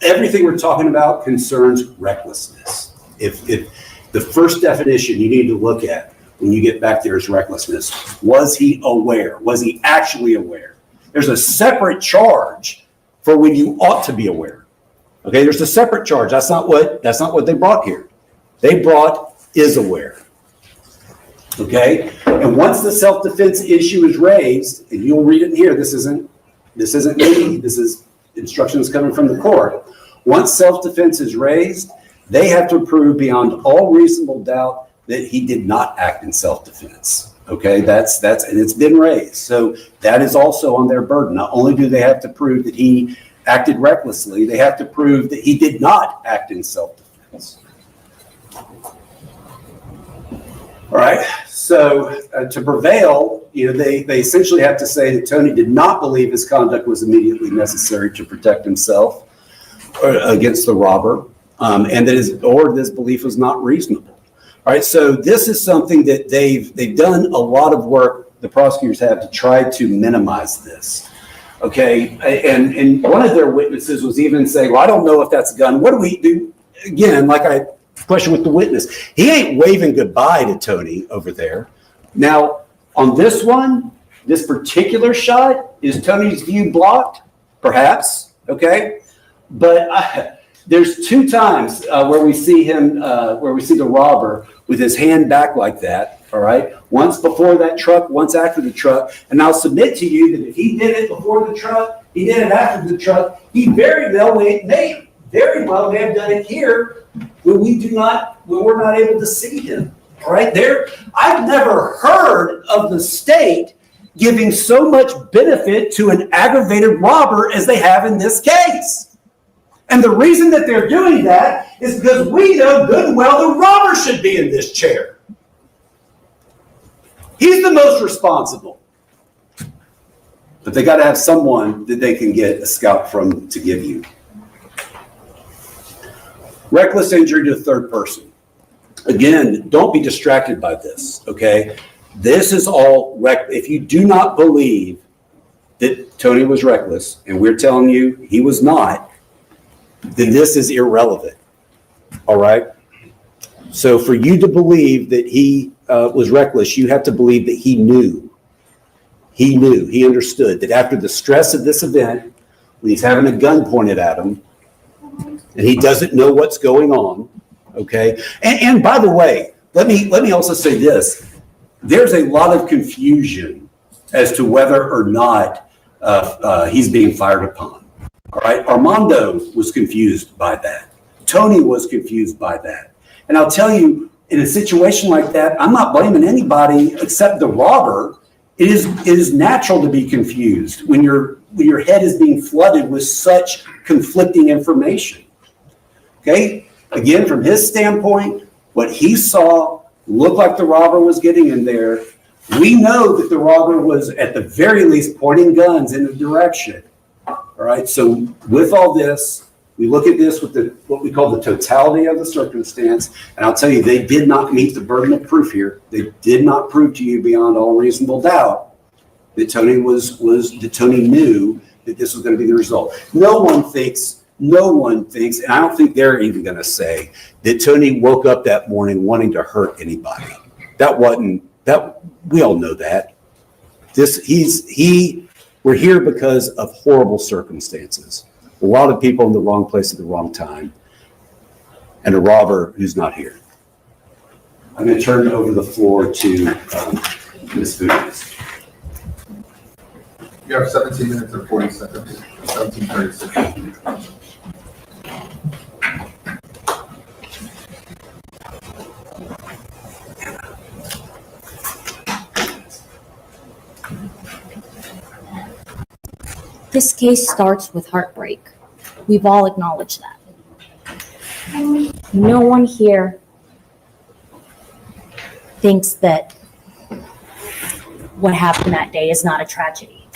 everything we're talking about concerns recklessness. If the first definition you need to look at when you get back there is recklessness. Was he aware? Was he actually aware? There's a separate charge for when you ought to be aware. Okay, there's a separate charge. That's not what they brought here. They brought is aware. Okay, and once the self-defense issue is raised, and you'll read it in here, this isn't me, this is instructions coming from the court. Once self-defense is raised, they have to prove beyond all reasonable doubt that he did not act in self-defense. Okay, that's and it's been raised. So that is also on their burden. Not only do they have to prove that he acted recklessly, they have to prove that he did not act in self-defense. All right, so to prevail, they essentially have to say that Tony did not believe his conduct was immediately necessary to protect himself against the robber, and that this belief was not reasonable. All right, so this is something that they've done a lot of work, the prosecutors have, to try to minimize this. Okay, and one of their witnesses was even saying, well, I don't know if that's a gun. What do we do? Again, like I question with the witness, he ain't waving goodbye to Tony over there. Now, on this one, this particular shot, is Tony's view blocked? Perhaps, okay? But there's 2 times where we see him, where we see the robber with his hand back like that, all right? Once before that truck, once after the truck. And I'll submit to you that if he did it before the truck, he did it after the truck, he very well may have done it here when we're not able to see him, all right? I've never heard of the state giving so much benefit to an aggravated robber as they have in this case. And the reason that they're doing that is because we know good and well the robber should be in this chair. He's the most responsible. But they got to have someone that they can get a scout from to give you. Reckless injury to a third person. Again, don't be distracted by this, okay? This is all if you do not believe that Tony was reckless, and we're telling you he was not, then this is irrelevant, all right? So for you to believe that he was reckless, you have to believe that he knew. He understood that after the stress of this event, when he's having a gun pointed at him, and he doesn't know what's going on, okay? And by the way, let me also say this. There's a lot of confusion as to whether or not he's being fired upon, all right? Armando was confused by that. Tony was confused by that. And I'll tell you, in a situation like that, I'm not blaming anybody except the robber. It is natural to be confused when your head is being flooded with such conflicting information. Okay? Again, from his standpoint, what he saw looked like the robber was getting in there. We know that the robber was at the very least pointing guns in the direction. All right? So with all this, we look at this with what we call the totality of the circumstance, and I'll tell you, they did not meet the burden of proof here. They did not prove to you beyond all reasonable doubt that Tony that Tony knew that this was going to be the result. No one thinks, and I don't think they're even going to say that Tony woke up that morning wanting to hurt anybody. We all know that. We're here because of horrible circumstances. A lot of people in the wrong place at the wrong time, and a robber who's not here. I'm going to turn over the floor to Ms. Funes. You have 17 minutes and 40 seconds. 17:36. This case starts with heartbreak. We've all acknowledged that. No one here thinks that what happened that day is not a tragedy.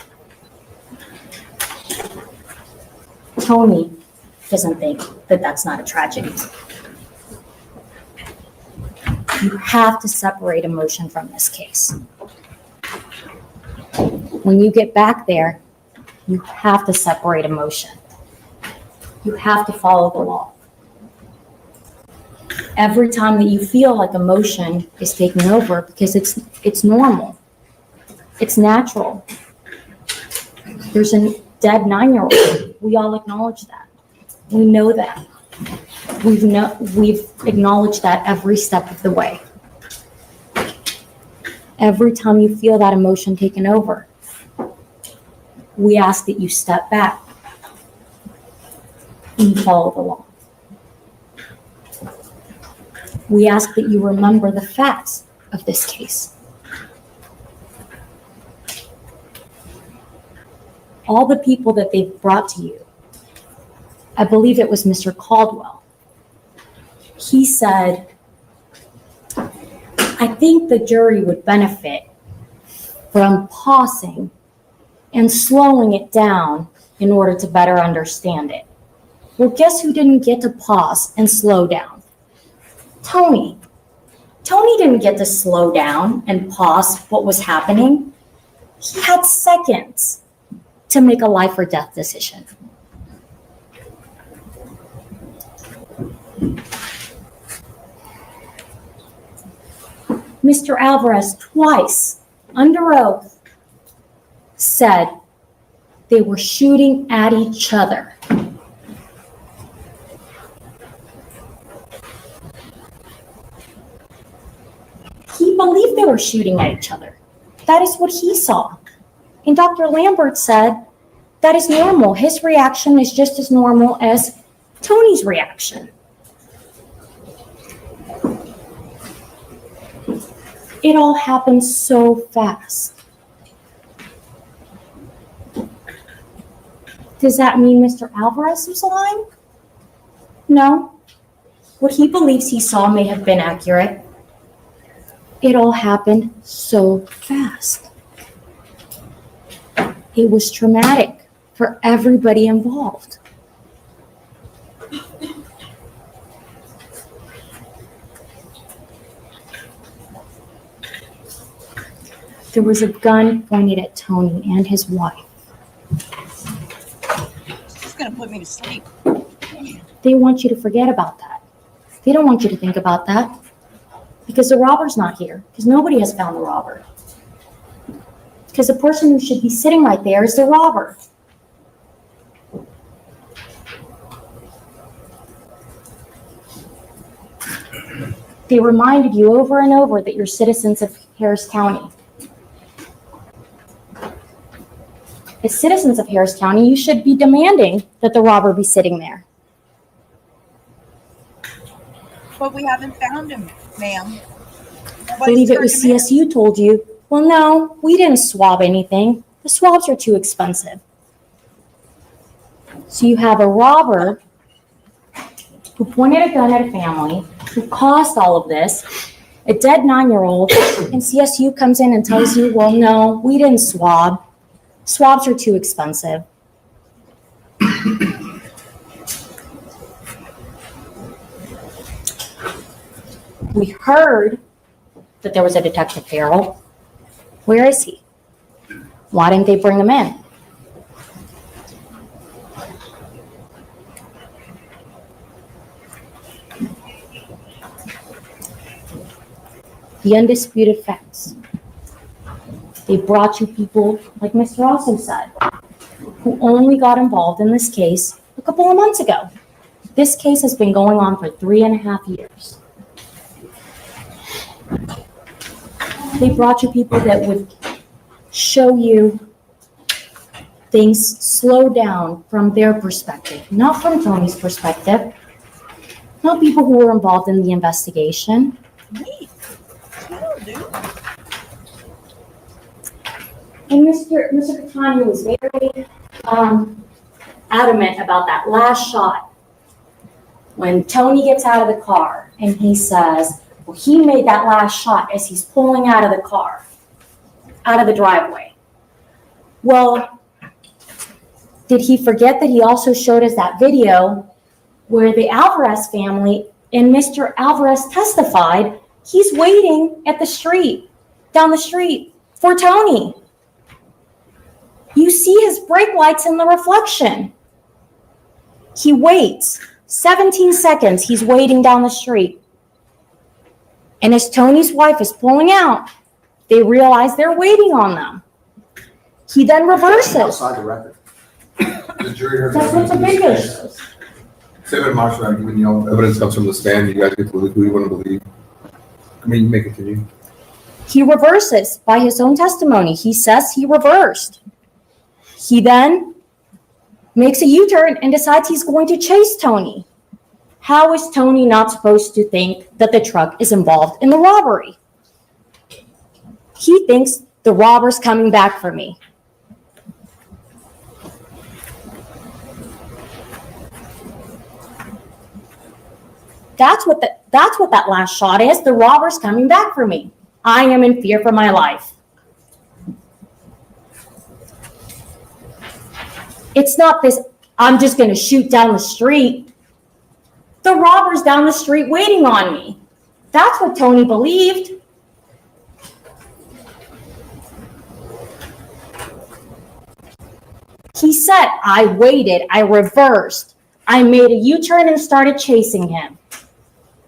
Tony doesn't think that that's not a tragedy. You have to separate emotion from this case. When you get back there, you have to separate emotion. You have to follow the law. Every time that you feel like emotion is taking over, because it's normal, it's natural. There's a dead 9-year-old. We all acknowledge that. We know that. We've acknowledged that every step of the way. Every time you feel that emotion taken over, we ask that you step back and follow the law. We ask that you remember the facts of this case. All the people that they've brought to you, I believe it was Mr. Caldwell. He said, I think the jury would benefit from pausing and slowing it down in order to better understand it. Well, guess who didn't get to pause and slow down? Tony. Tony didn't get to slow down and pause what was happening. He had seconds to make a life or death decision. Mr. Alvarez twice, under oath, said they were shooting at each other. He believed they were shooting at each other. That is what he saw. And Dr. Lambert said that is normal. His reaction is just as normal as Tony's reaction. It all happened so fast. Does that mean Mr. Alvarez was lying? No. What he believes he saw may have been accurate. It all happened so fast. It was traumatic for everybody involved. There was a gun pointed at Tony and his wife. It's gonna put me to sleep. They want you to forget about that. They don't want you to think about that because the robber's not here, because nobody has found the robber. Because the person who should be sitting right there is the robber. They reminded you over and over that you're citizens of Harris County. As citizens of Harris County, you should be demanding that the robber be sitting there. But we haven't found him, ma'am. I believe it was CSU told you, well, no, we didn't swab anything. The swabs are too expensive. So you have a robber who pointed a gun at a family, who caused all of this, a dead 9-year-old, and CSU comes in and tells you, well, no, we didn't swab. Swabs are too expensive. We heard that there was a Detective Farrell. Where is he? Why didn't they bring him in? The undisputed facts. They brought you people, like Mr. also said, who only got involved in this case a couple of months ago. This case has been going on for 3.5 years. They brought you people that would show you things slow down from their perspective, not from Tony's perspective, not people who were involved in the investigation. Me. That'll do. And Mr. Catania was very adamant about that last shot. When Tony gets out of the car and he says, well, he made that last shot as he's pulling out of the car, out of the driveway. Well, did he forget that he also showed us that video where the Alvarez family and Mr. Alvarez testified he's waiting at the street, down the street for Tony. You see his brake lights in the reflection. He waits 17 seconds. He's waiting down the street. And as Tony's wife is pulling out, they realize they're waiting on them. He then reverses. Outside the record. The jury heard That's what the video shows. Statement Marshall, I'm giving you evidence comes from the stand. You guys get to believe who you want to believe. I mean, you may continue. He reverses by his own testimony. He says he reversed. He then makes a U-turn and decides he's going to chase Tony. How is Tony not supposed to think that the truck is involved in the robbery? He thinks the robber's coming back for me. That's what that last shot is. The robber's coming back for me. I am in fear for my life. It's not this, I'm just going to shoot down the street. The robber's down the street waiting on me. That's what Tony believed. He said, I waited, I reversed, I made a U-turn and started chasing him.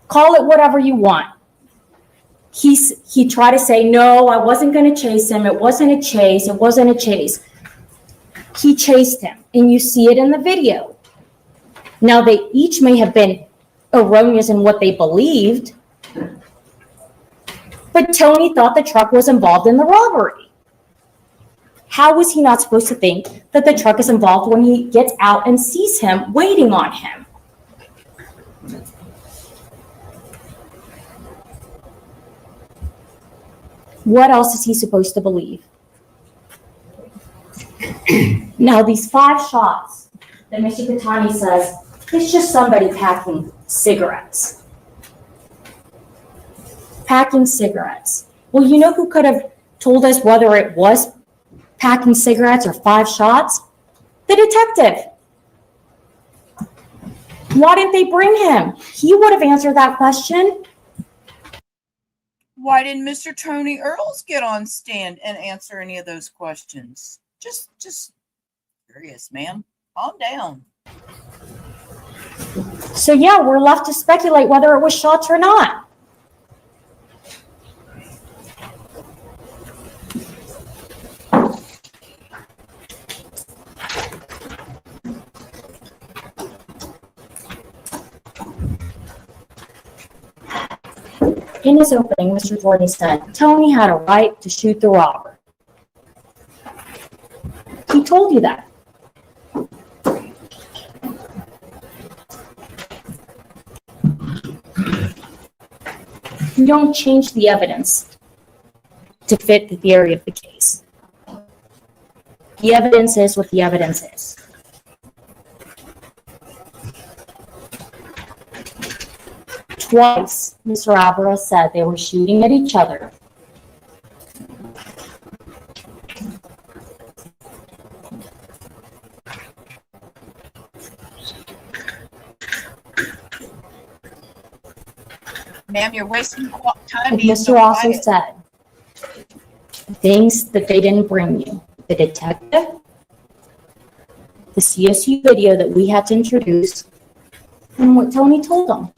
Call it whatever you want. He tried to say, no, I wasn't going to chase him. It wasn't a chase. It wasn't a chase. He chased him, and you see it in the video. Now, they each may have been erroneous in what they believed, but Tony thought the truck was involved in the robbery. How was he not supposed to think that the truck is involved when he gets out and sees him waiting on him? What else is he supposed to believe? Now, these 5 shots that Mr. Catani says, it's just somebody packing cigarettes. packing cigarettes. Well, you know who could have told us whether it was packing cigarettes or 5 shots? The detective. Why didn't they bring him? He would have answered that question. Why didn't Mr. Tony Earls get on stand and answer any of those questions? Just curious, ma'am. Calm down. So yeah, we're left to speculate whether it was shots or not. In his opening, Mr. Jordan said, Tony had a right to shoot the robber. He told you that. You don't change the evidence to fit the theory of the case. The evidence is what the evidence is. Twice, Mr. Alvarez said they were shooting at each other. Ma'am, you're wasting time And being so Mr. also quiet. said things that they didn't bring you. The detective, the CSU video that we had to introduce, and what Tony told them.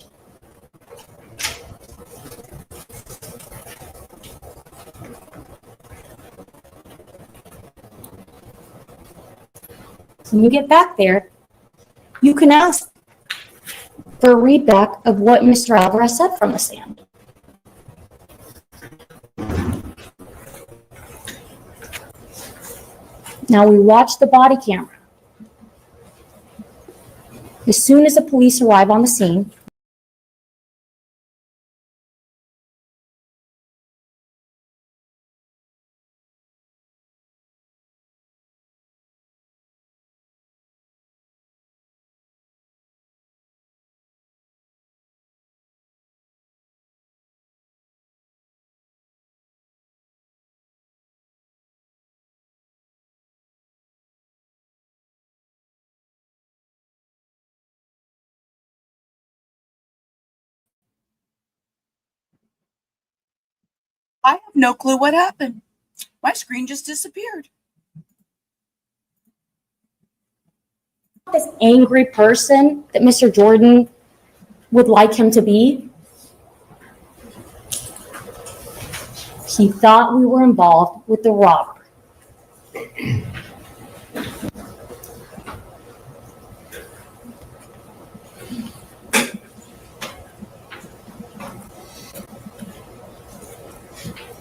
So when you get back there, you can ask for a readback of what Mr. Alvarez said from the stand. Now we watch the body camera. As soon as the police arrive on the scene, I have no clue what happened. My screen just disappeared. this angry person that Mr. Jordan would like him to be, he thought we were involved with the robber.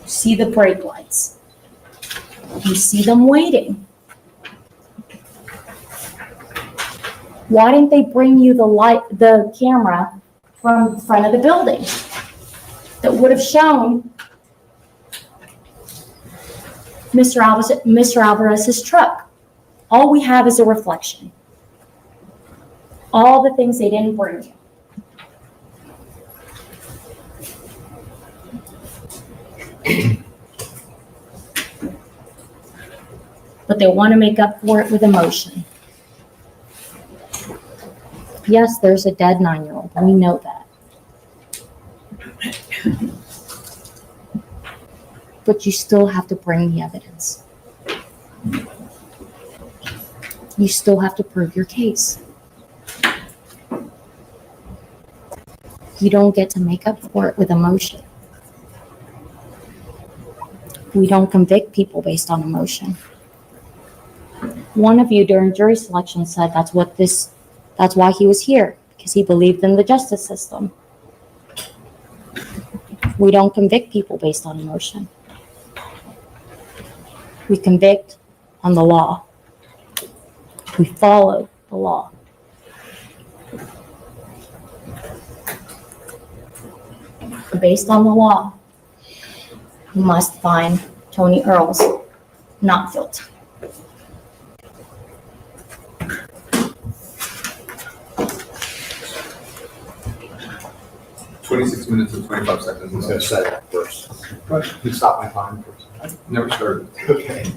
See the brake lights. You see them waiting. Why didn't they bring you the camera from the front of the building that would have shown Mr. Alvarez's truck? All we have is a reflection. All the things they didn't bring you. But they want to make up for it with emotion. Yes, there's a dead 9-year-old. We know that. But you still have to bring the evidence. You still have to prove your case. You don't get to make up for it with emotion. We don't convict people based on emotion. One of you during jury selection said that's why he was here, because he believed in the justice system. We don't convict people based on emotion. We convict on the law. We follow the law. Based on the law, you must find Tony Earls not guilty. 26 minutes and 25 seconds. I'm gonna set it up first. Right. You stop my time first. Never started. Okay.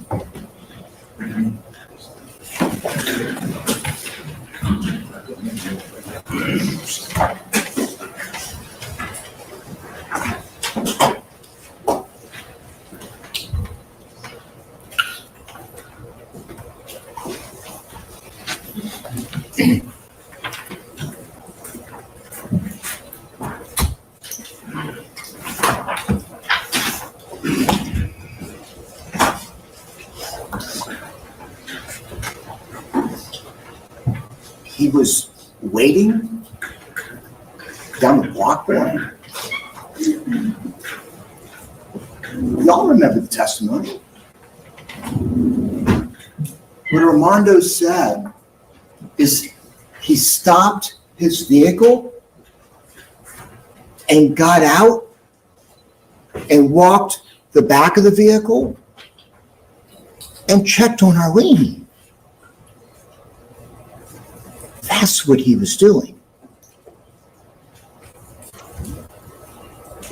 He was waiting down the block there. Y'all remember the testimony. What Armando said is he stopped his vehicle and got out and walked the back of the vehicle and checked on Arlene. That's what he was doing.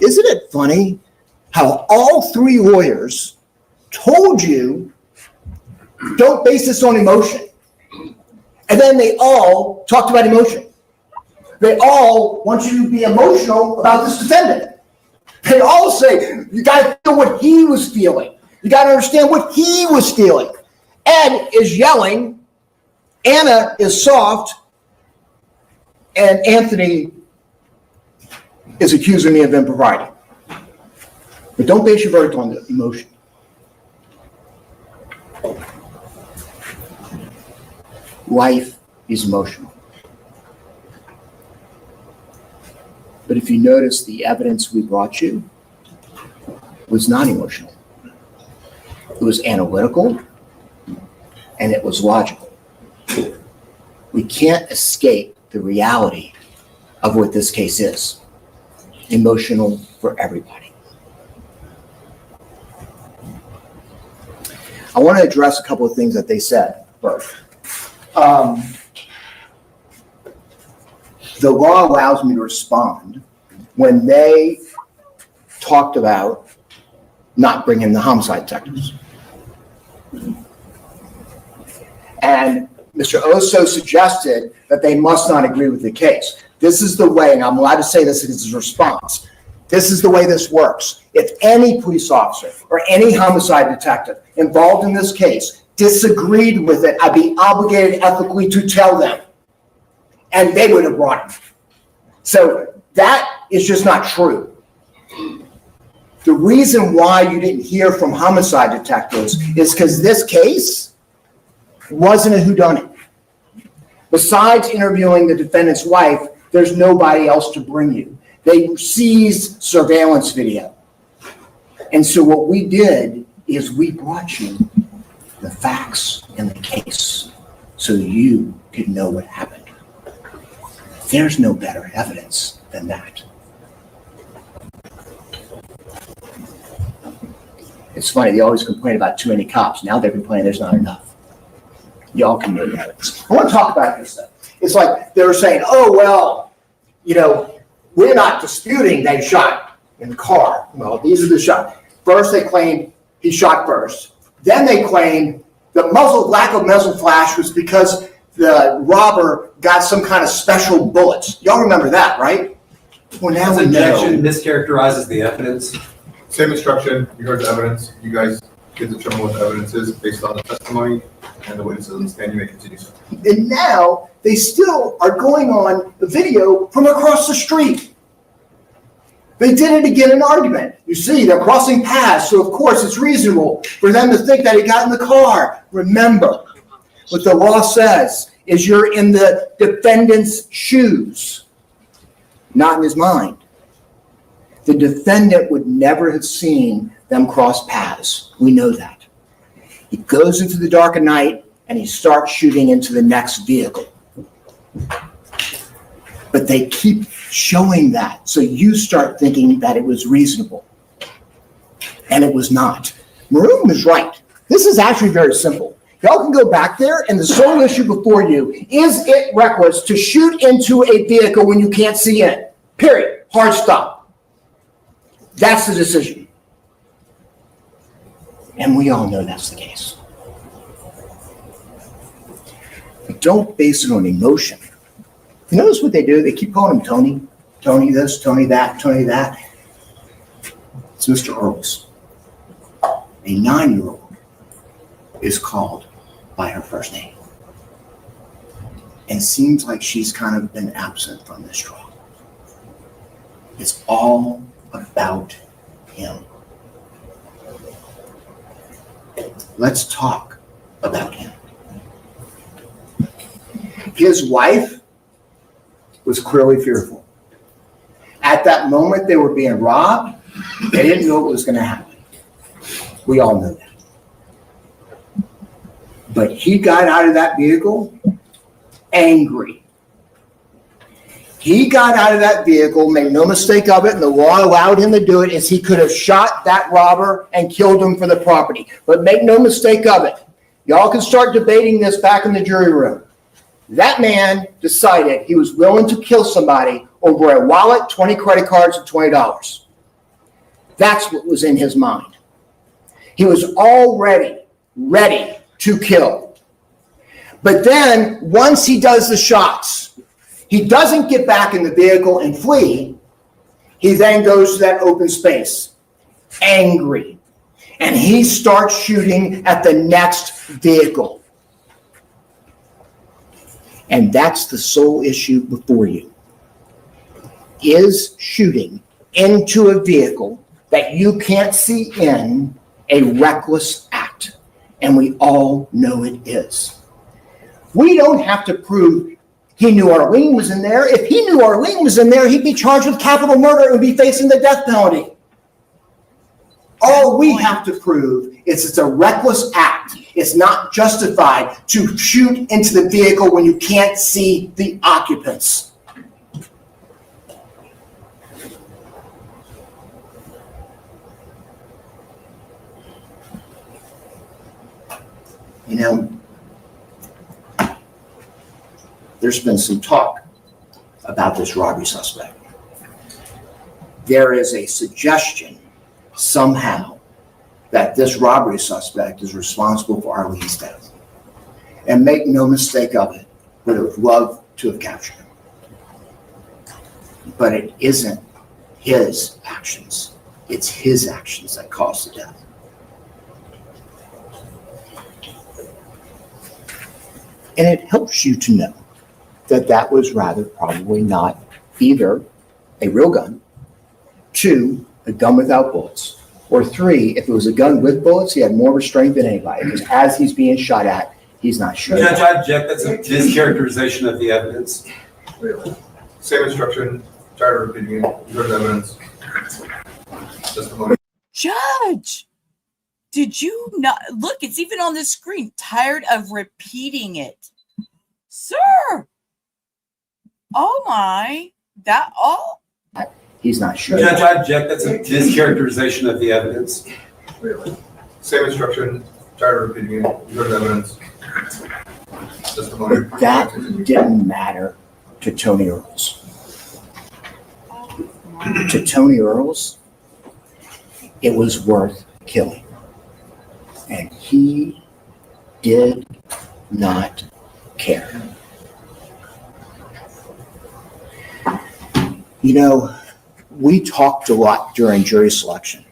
Isn't it funny how all three lawyers told you don't base this on emotion? And then they all talked about emotion. They all want you to be emotional about this defendant. They all say, you got to feel what he was feeling. You got to understand what he was feeling. Ed is yelling. Anna is soft. And Anthony is accusing me of impropriety. But don't base your verdict on the emotion. Life is emotional. But if you notice, the evidence we brought you was not emotional. It was analytical and it was logical. We can't escape the reality of what this case is. Emotional for everybody. I want to address a couple of things that they said first. The law allows me to respond when they talked about not bringing the homicide detectives. And Mr. Oso suggested that they must not agree with the case. This is the way, and I'm allowed to say this as a response. This is the way this works. If any police officer or any homicide detective involved in this case disagreed with it, I'd be obligated ethically to tell them. And they would have brought him. So that is just not true. The reason why you didn't hear from homicide detectives is because this case wasn't a whodunit. Besides interviewing the defendant's wife, there's nobody else to bring you. They seized surveillance video. And so what we did is we brought you the facts in the case so you could know what happened. There's no better evidence than that. It's funny, they always complain about too many cops. Now they're complaining there's not enough. Y'all can know the evidence. I want to talk about this stuff. It's like they were saying, oh, well, we're not disputing they shot in the car. Well, these are the shots. First, they claimed he shot first. Then they claimed the lack of muzzle flash was because the robber got some kind of special bullets. Y'all remember that, right? Well, now we know. Objection mischaracterizes the evidence. Same instruction. You heard the evidence. You guys can determine what the evidence is based on the testimony and the witnesses on the stand. You may continue, sir. And now they still are going on the video from across the street. They did it again in argument. You see, they're crossing paths, so of course it's reasonable for them to think that he got in the car. Remember, what the law says is you're in the defendant's shoes, not in his mind. The defendant would never have seen them cross paths. We know that. He goes into the dark of night and he starts shooting into the next vehicle. But they keep showing that. So you start thinking that it was reasonable. And it was not. Maroon was right. This is actually very simple. Y'all can go back there, and the sole issue before you, is it reckless to shoot into a vehicle when you can't see in? Period. hard stop. That's the decision. And we all know that's the case. But don't base it on emotion. You notice what they do? They keep calling him Tony. Tony this, Tony that, Tony that. It's Mr. Earls. A 9-year-old is called by her first name. And seems like she's kind of been absent from this trial. It's all about him. Let's talk about him. His wife was clearly fearful. At that moment, they were being robbed. They didn't know what was going to happen. We all know that. But he got out of that vehicle angry. He got out of that vehicle, make no mistake of it, and the law allowed him to do it, is he could have shot that robber and killed him for the property. But make no mistake of it. Y'all can start debating this back in the jury room. That man decided he was willing to kill somebody over a wallet, 20 credit cards, and $20. That's what was in his mind. He was already ready to kill. But then, once he does the shots, he doesn't get back in the vehicle and flee. He then goes to that open space, angry. And he starts shooting at the next vehicle. And that's the sole issue before you. Is shooting into a vehicle that you can't see in a reckless act? And we all know it is. We don't have to prove he knew Arlene was in there. If he knew Arlene was in there, he'd be charged with capital murder and be facing the death penalty. All we have to prove is it's a reckless act. It's not justified to shoot into the vehicle when you can't see the occupants. You know, there's been some talk about this robbery suspect. There is a suggestion somehow that this robbery suspect is responsible for Arlene's death. And make no mistake of it, we would have loved to have captured him. But it isn't his actions. It's his actions that caused the death. And it helps you to know that that was rather probably not either a real gun, 2, a gun without bullets, or 3, if it was a gun with bullets, he had more restraint than anybody, because as he's being shot at, he's not sure. Judge, I object. That's a mischaracterization of the evidence. Same instruction, tired of repeating it, you heard the evidence. Just a moment. Judge, did you not look? It's even on the screen. Tired of repeating it, sir. Oh my, that all? He's not sure. Judge, I object. That's a mischaracterization of the evidence. Same instruction, tired of repeating it, you heard the evidence. Just a moment. But that didn't matter to Tony Earls. To Tony Earls, it was worth killing. And he did not care. You know, we talked a lot during jury selection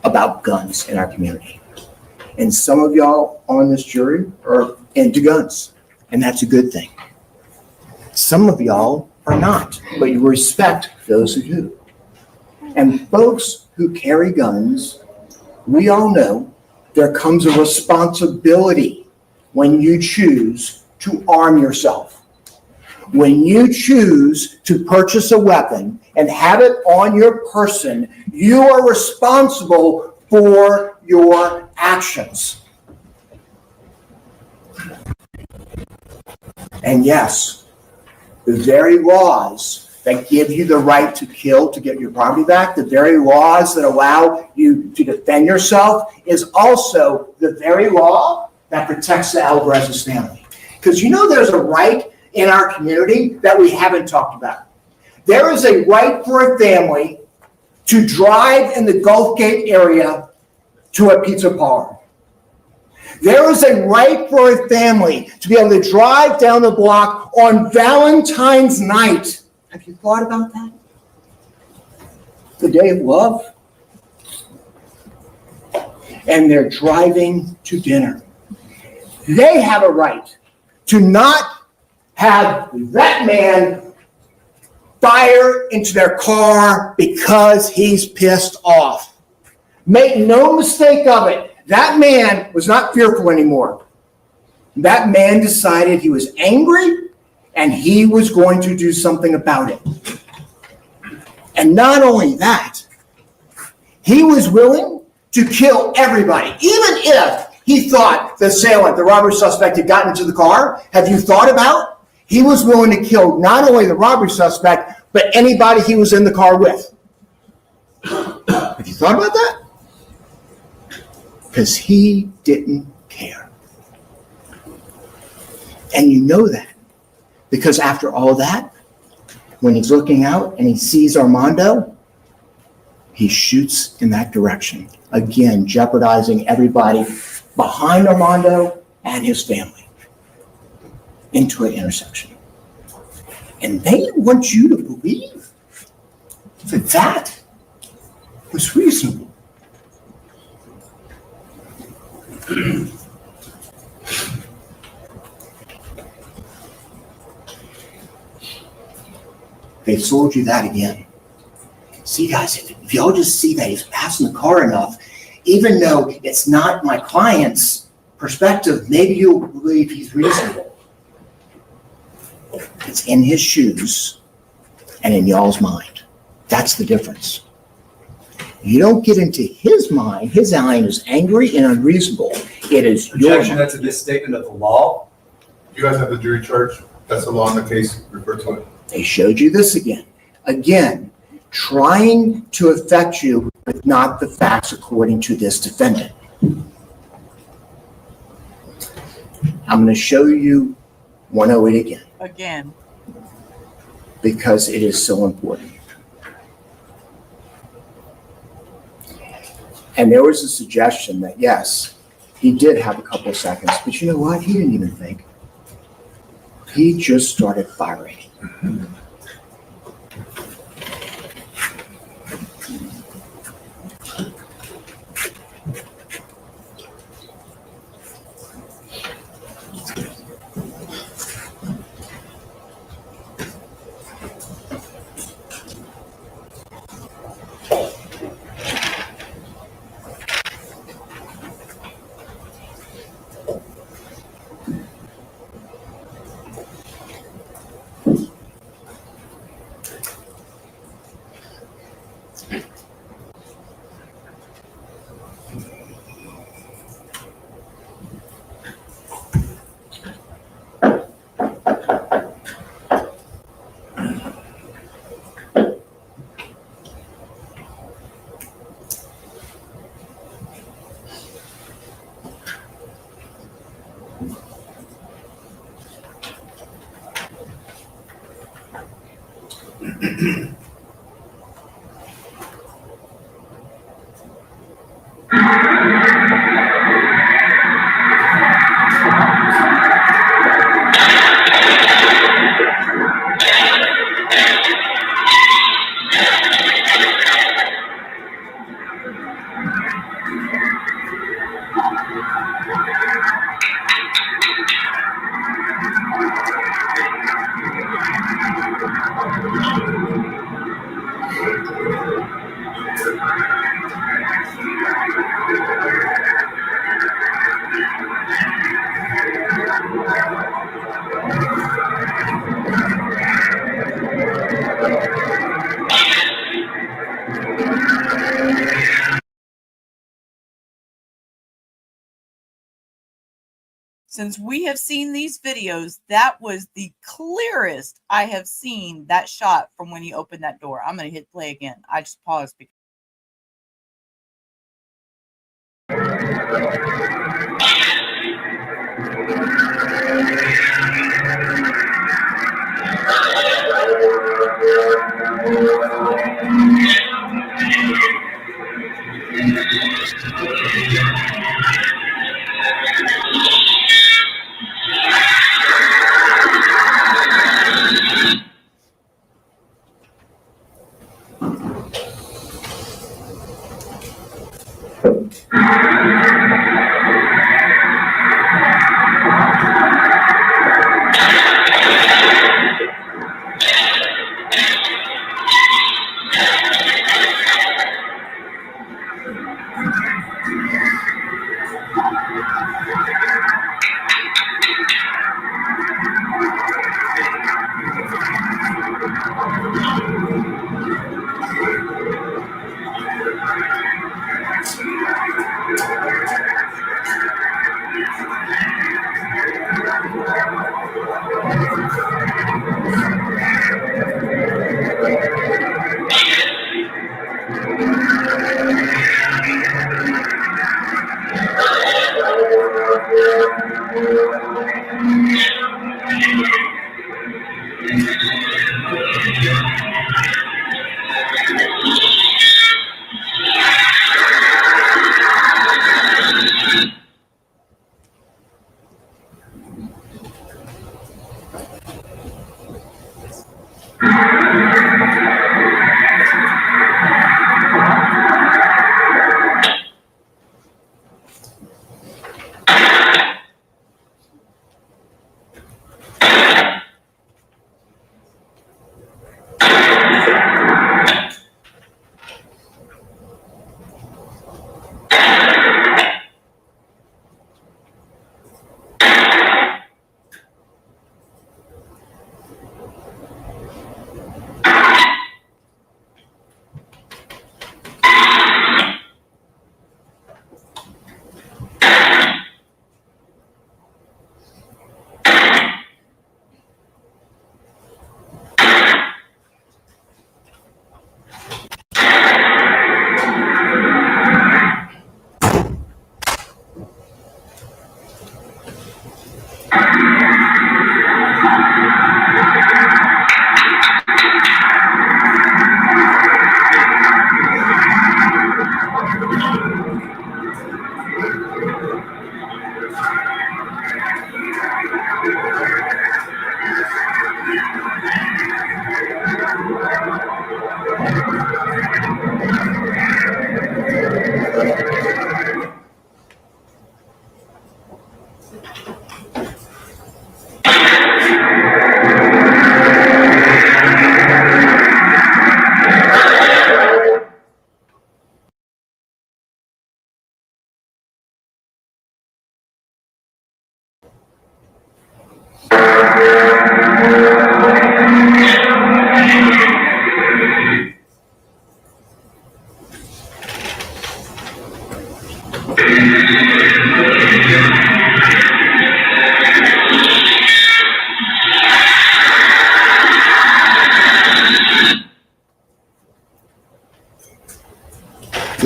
about guns in our community. And some of y'all on this jury are into guns, and that's a good thing. Some of y'all are not, but you respect those who do. And folks who carry guns, we all know there comes a responsibility when you choose to arm yourself. When you choose to purchase a weapon and have it on your person, you are responsible for your actions. And yes, the very laws that give you the right to kill to get your property back, the very laws that allow you to defend yourself, is also the very law that protects the Alvarez's family. Because you know there's a right in our community that we haven't talked about. There is a right for a family to drive in the Gulf Gate area to a pizza parlor. There is a right for a family to be able to drive down the block on Valentine's night. Have you thought about that? The day of love. And they're driving to dinner. They have a right to not have that man fire into their car because he's pissed off. Make no mistake of it. That man was not fearful anymore. That man decided he was angry and he was going to do something about it. And not only that, he was willing to kill everybody, even if he thought the assailant, the robbery suspect, had gotten into the car. Have you thought about? He was willing to kill not only the robbery suspect, but anybody he was in the car with. Have you thought about that? Because he didn't care. And you know that because after all that, when he's looking out and he sees Armando, he shoots in that direction, again jeopardizing everybody behind Armando and his family into an intersection. And they want you to believe that that was reasonable. They sold you that again. See, guys, if y'all just see that he's passing the car enough, even though it's not my client's perspective, maybe you'll believe he's reasonable. It's in his shoes and in y'all's mind. That's the difference. You don't get into his mind. His mind is angry and unreasonable. It is your Objection, mind. that's a misstatement of the law. You guys have the jury charge. That's the law in the case. Refer to it. They showed you this again. Again, trying to affect you with not the facts according to this defendant. I'm going to show you 108 again. Again. Because it is so important. And there was a suggestion that, yes, he did have a couple of seconds, but you know what? He didn't even think. He just started firing. Since we have seen these videos, that was the clearest I have seen that shot from when he opened that door. I'm going to hit play again. I just paused because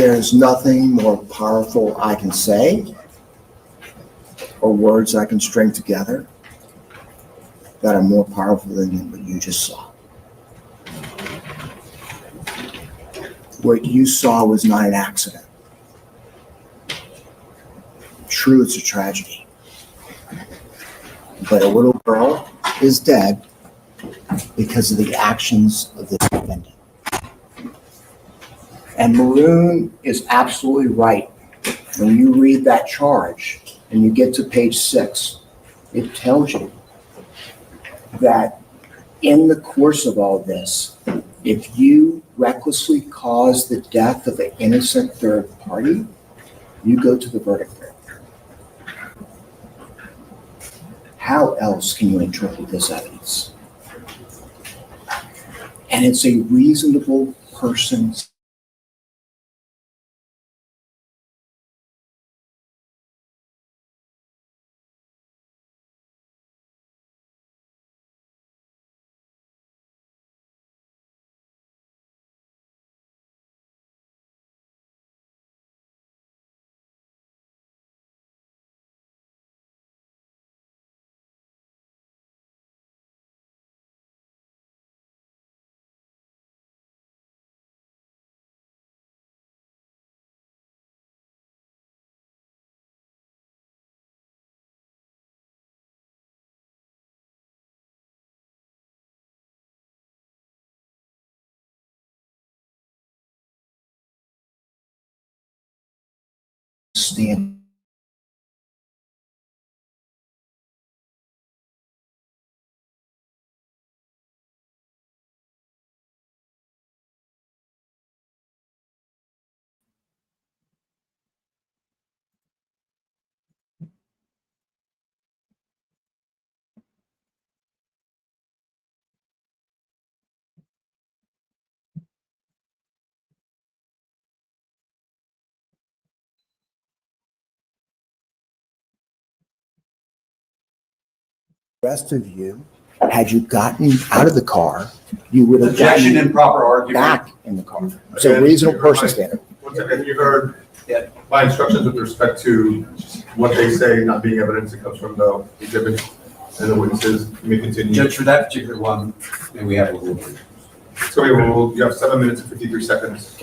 There's nothing more powerful I can say or words I can string together that are more powerful than what you just saw. What you saw was not an accident. True, it's a tragedy. But a little girl is dead because of the actions of this defendant. And Maroon is absolutely right. When you read that charge and you get to page 6, it tells you that in the course of all this, if you recklessly cause the death of an innocent third party, you go to the verdict room. How else can you interpret this evidence? And it's a reasonable person's stand. The rest of you, had you gotten out of the car, you would have Objection, gotten improper argument. back in the car. It's a reasonable person standard. Once again, you heard Yeah. my instructions with respect to what they say not being evidence that comes from the exhibit and the witnesses. You may continue. Judge, for that particular one, may we have a little bit? So we will, you have 7 minutes and 53 seconds.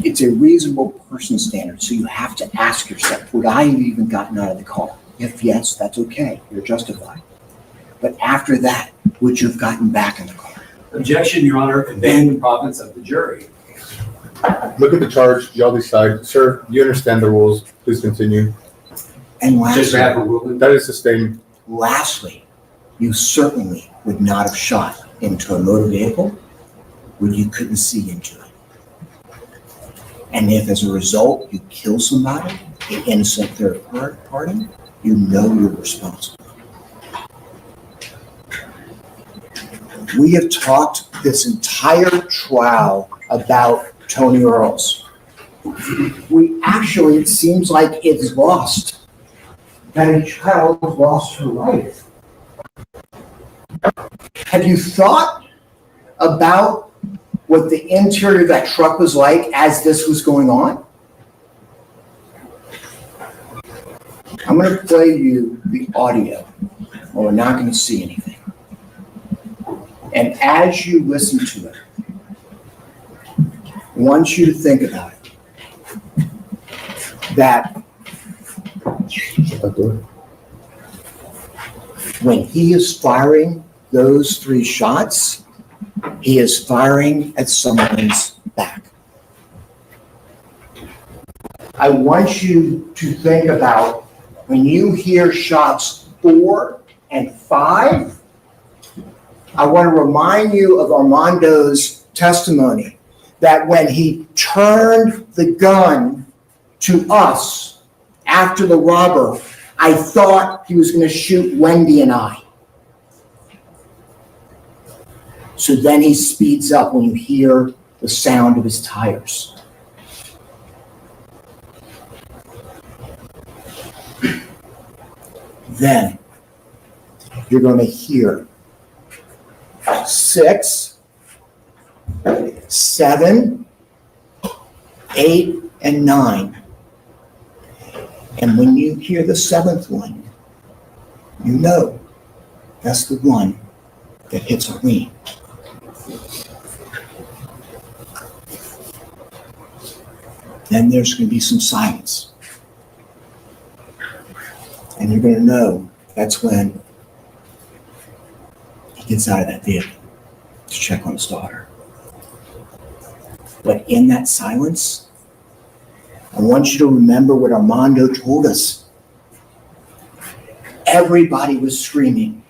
It's a reasonable person standard, so you have to ask yourself, would I have even gotten out of the car? If yes, that's okay, you're justified. But after that, would you have gotten back in the car? Objection, Your Honor, conveying the province of the jury. Look at the charge, y'all decide. Sir, you understand the rules, please continue. And Just to have a lastly, ruling. That is sustained. you certainly would not have shot into a motor vehicle where you couldn't see into it. And if as a result you kill somebody, the innocent third party, you know you're responsible. We have talked this entire trial about Tony Earls. We actually, it seems like it's lost. That a child lost her life. Have you thought about what the interior of that truck was like as this was going on? I'm going to play you the audio, or we're not going to see anything. And as you listen to it, I want you to think about it. That when he is firing those 3 shots, he is firing at someone's back. I want you to think about when you hear shots 4 and 5, I want to remind you of Armando's testimony that when he turned the gun to us after the robber, I thought he was going to shoot Wendy and I. So then he speeds up when you hear the sound of his tires. Then you're going to hear 6, 7, 8, and 9. And when you hear the 7th one, you know that's the one that hits Arlene. Then there's going to be some silence. And you're going to know that's when he gets out of that vehicle to check on his daughter. But in that silence, I want you to remember what Armando told us. Everybody was screaming.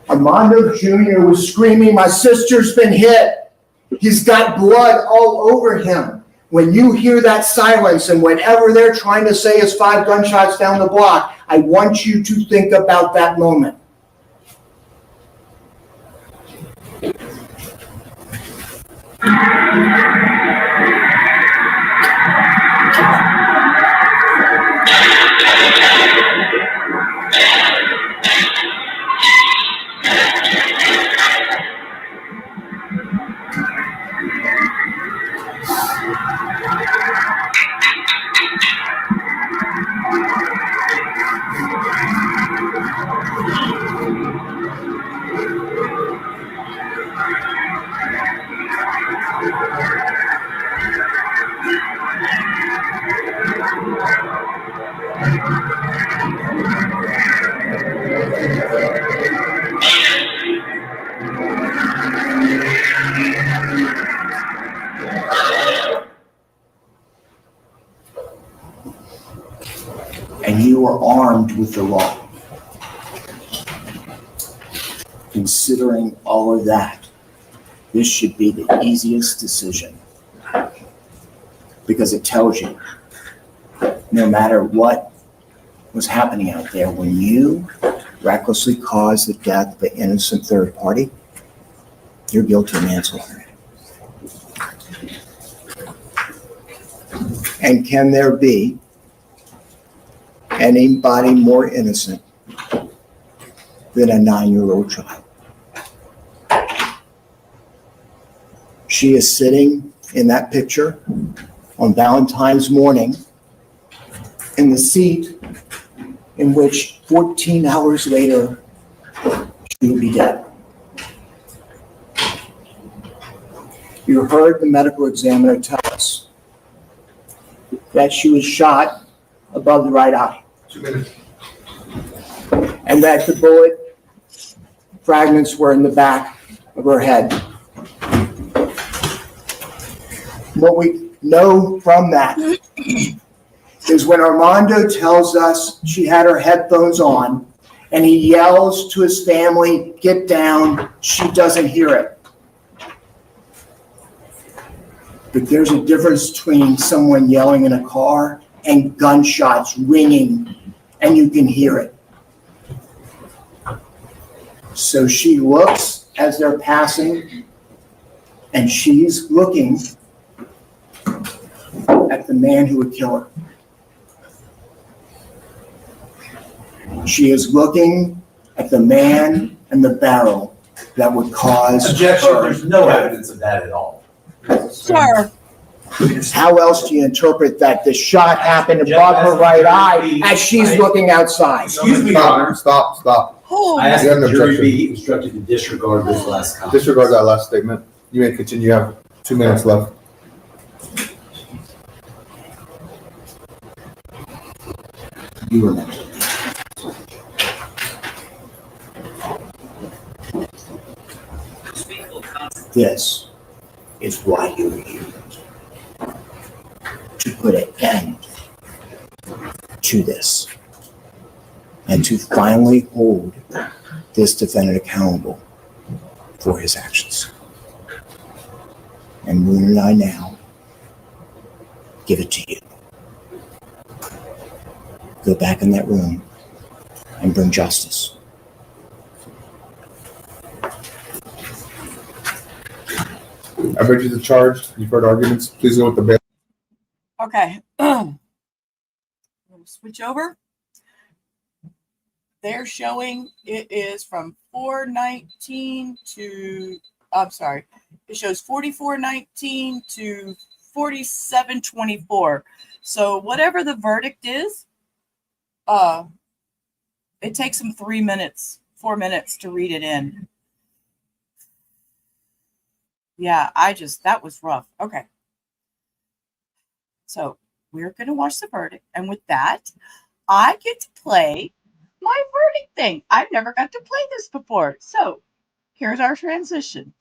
Armando Jr. was screaming, "My sister's been hit. He's got blood all over him." When you hear that silence and whatever they're trying to say is 5 gunshots down the block, I want you to think about that moment. you're armed with the law. Considering all of that, this should be the easiest decision because it tells you no matter what was happening out there, when you recklessly caused the death of an innocent third party, you're guilty of manslaughter. And can there be anybody more innocent than a 9-year-old child? She is sitting in that picture on Valentine's morning in the seat in which 14 hours later she would be dead. You heard the medical examiner tell us that she was shot above the right eye. 2 minutes. And that the bullet fragments were in the back of her head. What we know from that is when Armando tells us she had her headphones on and he yells to his family, "Get down," she doesn't hear it. But there's a difference between someone yelling in a car and gunshots ringing and you can hear it. So she looks as they're passing and she's looking at the man who would kill her. She is looking at the man and the barrel that would cause Objection, her. there's no evidence of that at all. Sir, How else do you interpret that the shot happened above her right eye as she's looking outside? Excuse me, Your Honor. Stop. hold I asked You have the an jury objection. be instructed to disregard this last comment. Disregard that last statement. You may continue. You have 2 minutes left. You remember. This is why you're here. To put an end to this. And to finally hold this defendant accountable for his actions. And Moon and I now give it to you. Go back in that room and bring justice. I read you the charge. You've heard arguments. Please go with the bail. Okay. We'll switch over. They're showing it is from 419 to, I'm sorry, it shows 4419 to 4724. So whatever the verdict is, it takes them 4 minutes to read it in. Yeah, that was rough. Okay. So we're going to watch the verdict. And with that, I get to play my verdict thing. I've never got to play this before. So here's our transition.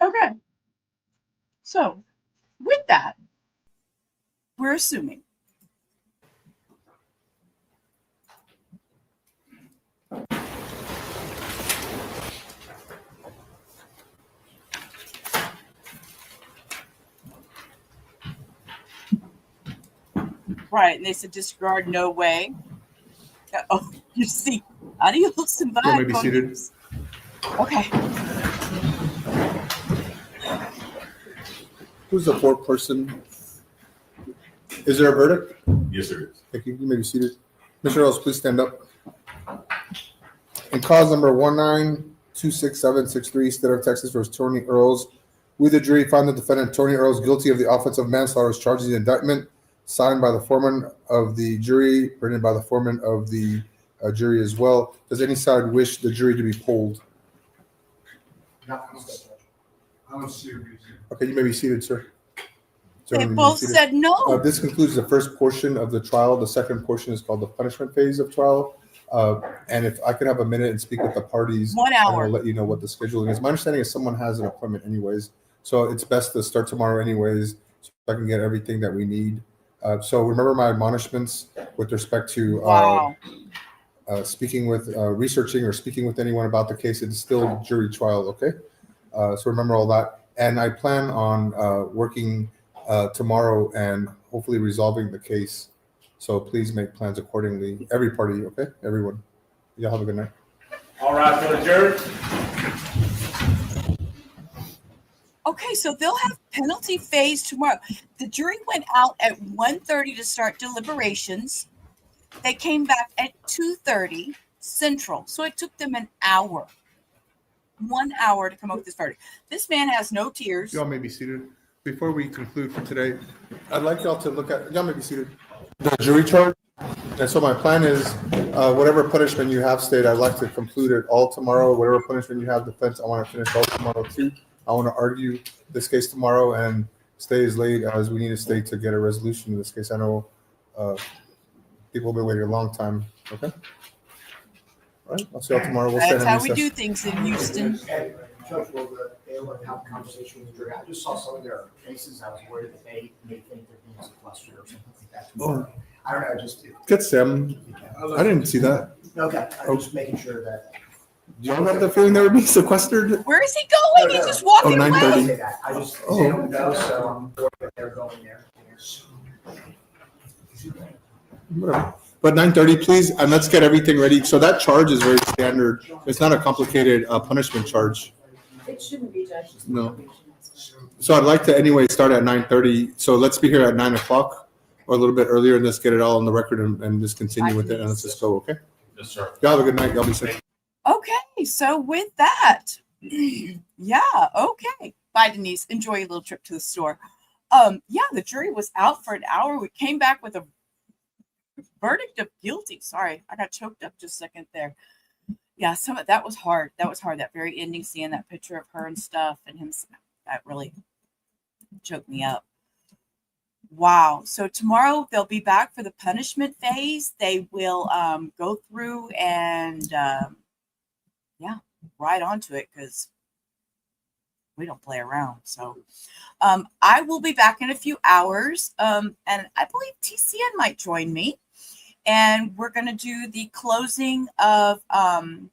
Okay. So with that, we're assuming right, and they said disregard, no way. Oh, you see, adios and bye. You may be seated. Okay. Who's the fourth person? Is there a verdict? Yes, there is. Thank you. You may be seated. Mr. Earls, please stand up. In cause number 1926763, State of Texas versus Tony Earls, we the jury found the defendant Tony Earls guilty of the offense of manslaughter as charged in the indictment, signed by the foreman of the jury, printed by the foreman of the jury as well. Does any side wish the jury to be polled? Okay, you may be seated, sir. They Gentlemen, you may be both seated. said no. This concludes the first portion of the trial. The second portion is called the punishment phase of trial. And if I could have a minute and speak with the parties. 1 hour. I'll let you know what the scheduling is. My understanding is someone has an appointment anyways, so it's best to start tomorrow anyways, so I can get everything that we need. So remember my admonishments with respect to Wow. speaking with, researching or speaking with anyone about the case. It's still jury trial, okay? So remember all that. And I plan on working tomorrow and hopefully resolving the case. So please make plans accordingly. Every party, okay? Everyone. Y'all have a good night. All right, for the jury. Okay, so they'll have penalty phase tomorrow. The jury went out at 1:30 to start deliberations. They came back at 2:30 Central. So it took them an hour. 1 hour to come up with this verdict. This man has no tears. Y'all may be seated. Before we conclude for today, I'd like y'all to look at, y'all may be seated, the jury charge. And so my plan is, whatever punishment you have stayed, I'd like to conclude it all tomorrow. Whatever punishment you have defense, I want to finish all tomorrow too. I want to argue this case tomorrow and stay as late as we need to stay to get a resolution in this case. I know people have been waiting a long time. Okay? All right, I'll see y'all tomorrow. We'll That's stand how in we recess. do things in Houston. Judge, will the bailiff have a conversation with the jury? I just saw some of their faces. I was worried that they may think they're being sequestered or something like that tomorrow. I don't know, just. Good, Sam. I didn't see that. Okay, I'm just making sure that. Do y'all have the feeling they were being sequestered? Where is he going? He's just walking Oh, away. 9:30. Say that. I just Oh. they don't know, so I'm worried that they're going there. Whatever. But 9:30, please, and let's get everything ready. So that charge is very standard. It's not a complicated punishment charge. It shouldn't be judged. No. So I'd like to anyway start at 9:30. So let's be here at 9 o'clock or a little bit earlier and let's get it all on the record and just continue with it and let's just go, okay? Yes, sir. Y'all have a good night. Y'all be safe. Okay, so with that, yeah, okay. Bye, Denise. Enjoy your little trip to the store. Yeah, the jury was out for an hour. We came back with a verdict of guilty. Sorry, I got choked up just a second there. Yeah, some of that was hard. That was hard. That very ending scene, that picture of her and stuff, and him, that really choked me up. Wow. So tomorrow they'll be back for the punishment phase. They will go through and yeah, right onto it because we don't play around. So I will be back in a few hours. And I believe TCN might join me. And we're going to do the closing of Soto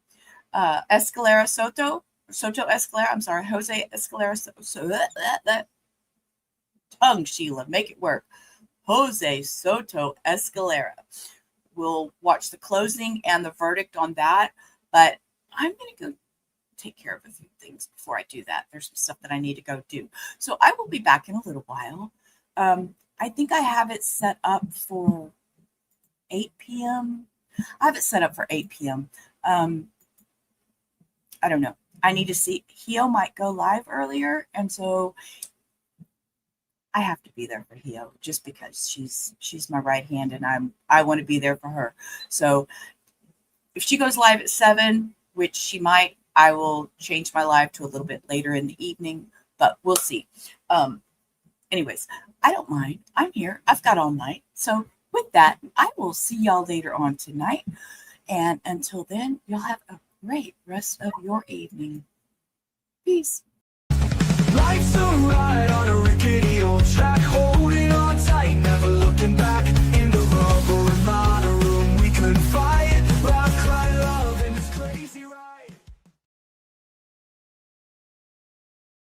Escalera. I'm sorry, Jose Escalera. So that tongue, Sheila, make it work. Jose Soto Escalera. We'll watch the closing and the verdict on that. But I'm going to go take care of a few things before I do that. There's some stuff that I need to go do. So I will be back in a little while. I think I have it set up for 8 p.m. I have it set up for 8 p.m. I don't know. I need to see. Hio might go live earlier, and so I have to be there for Hio just because she's my right hand, and I want to be there for her. So if she goes live at 7, which she might, I will change my live to a little bit later in the evening, but we'll see. Anyways, I don't mind. I'm here. I've got all night. So with that, I will see y'all later on tonight. And until then, y'all have a great rest of your evening. Peace. Life's a ride on a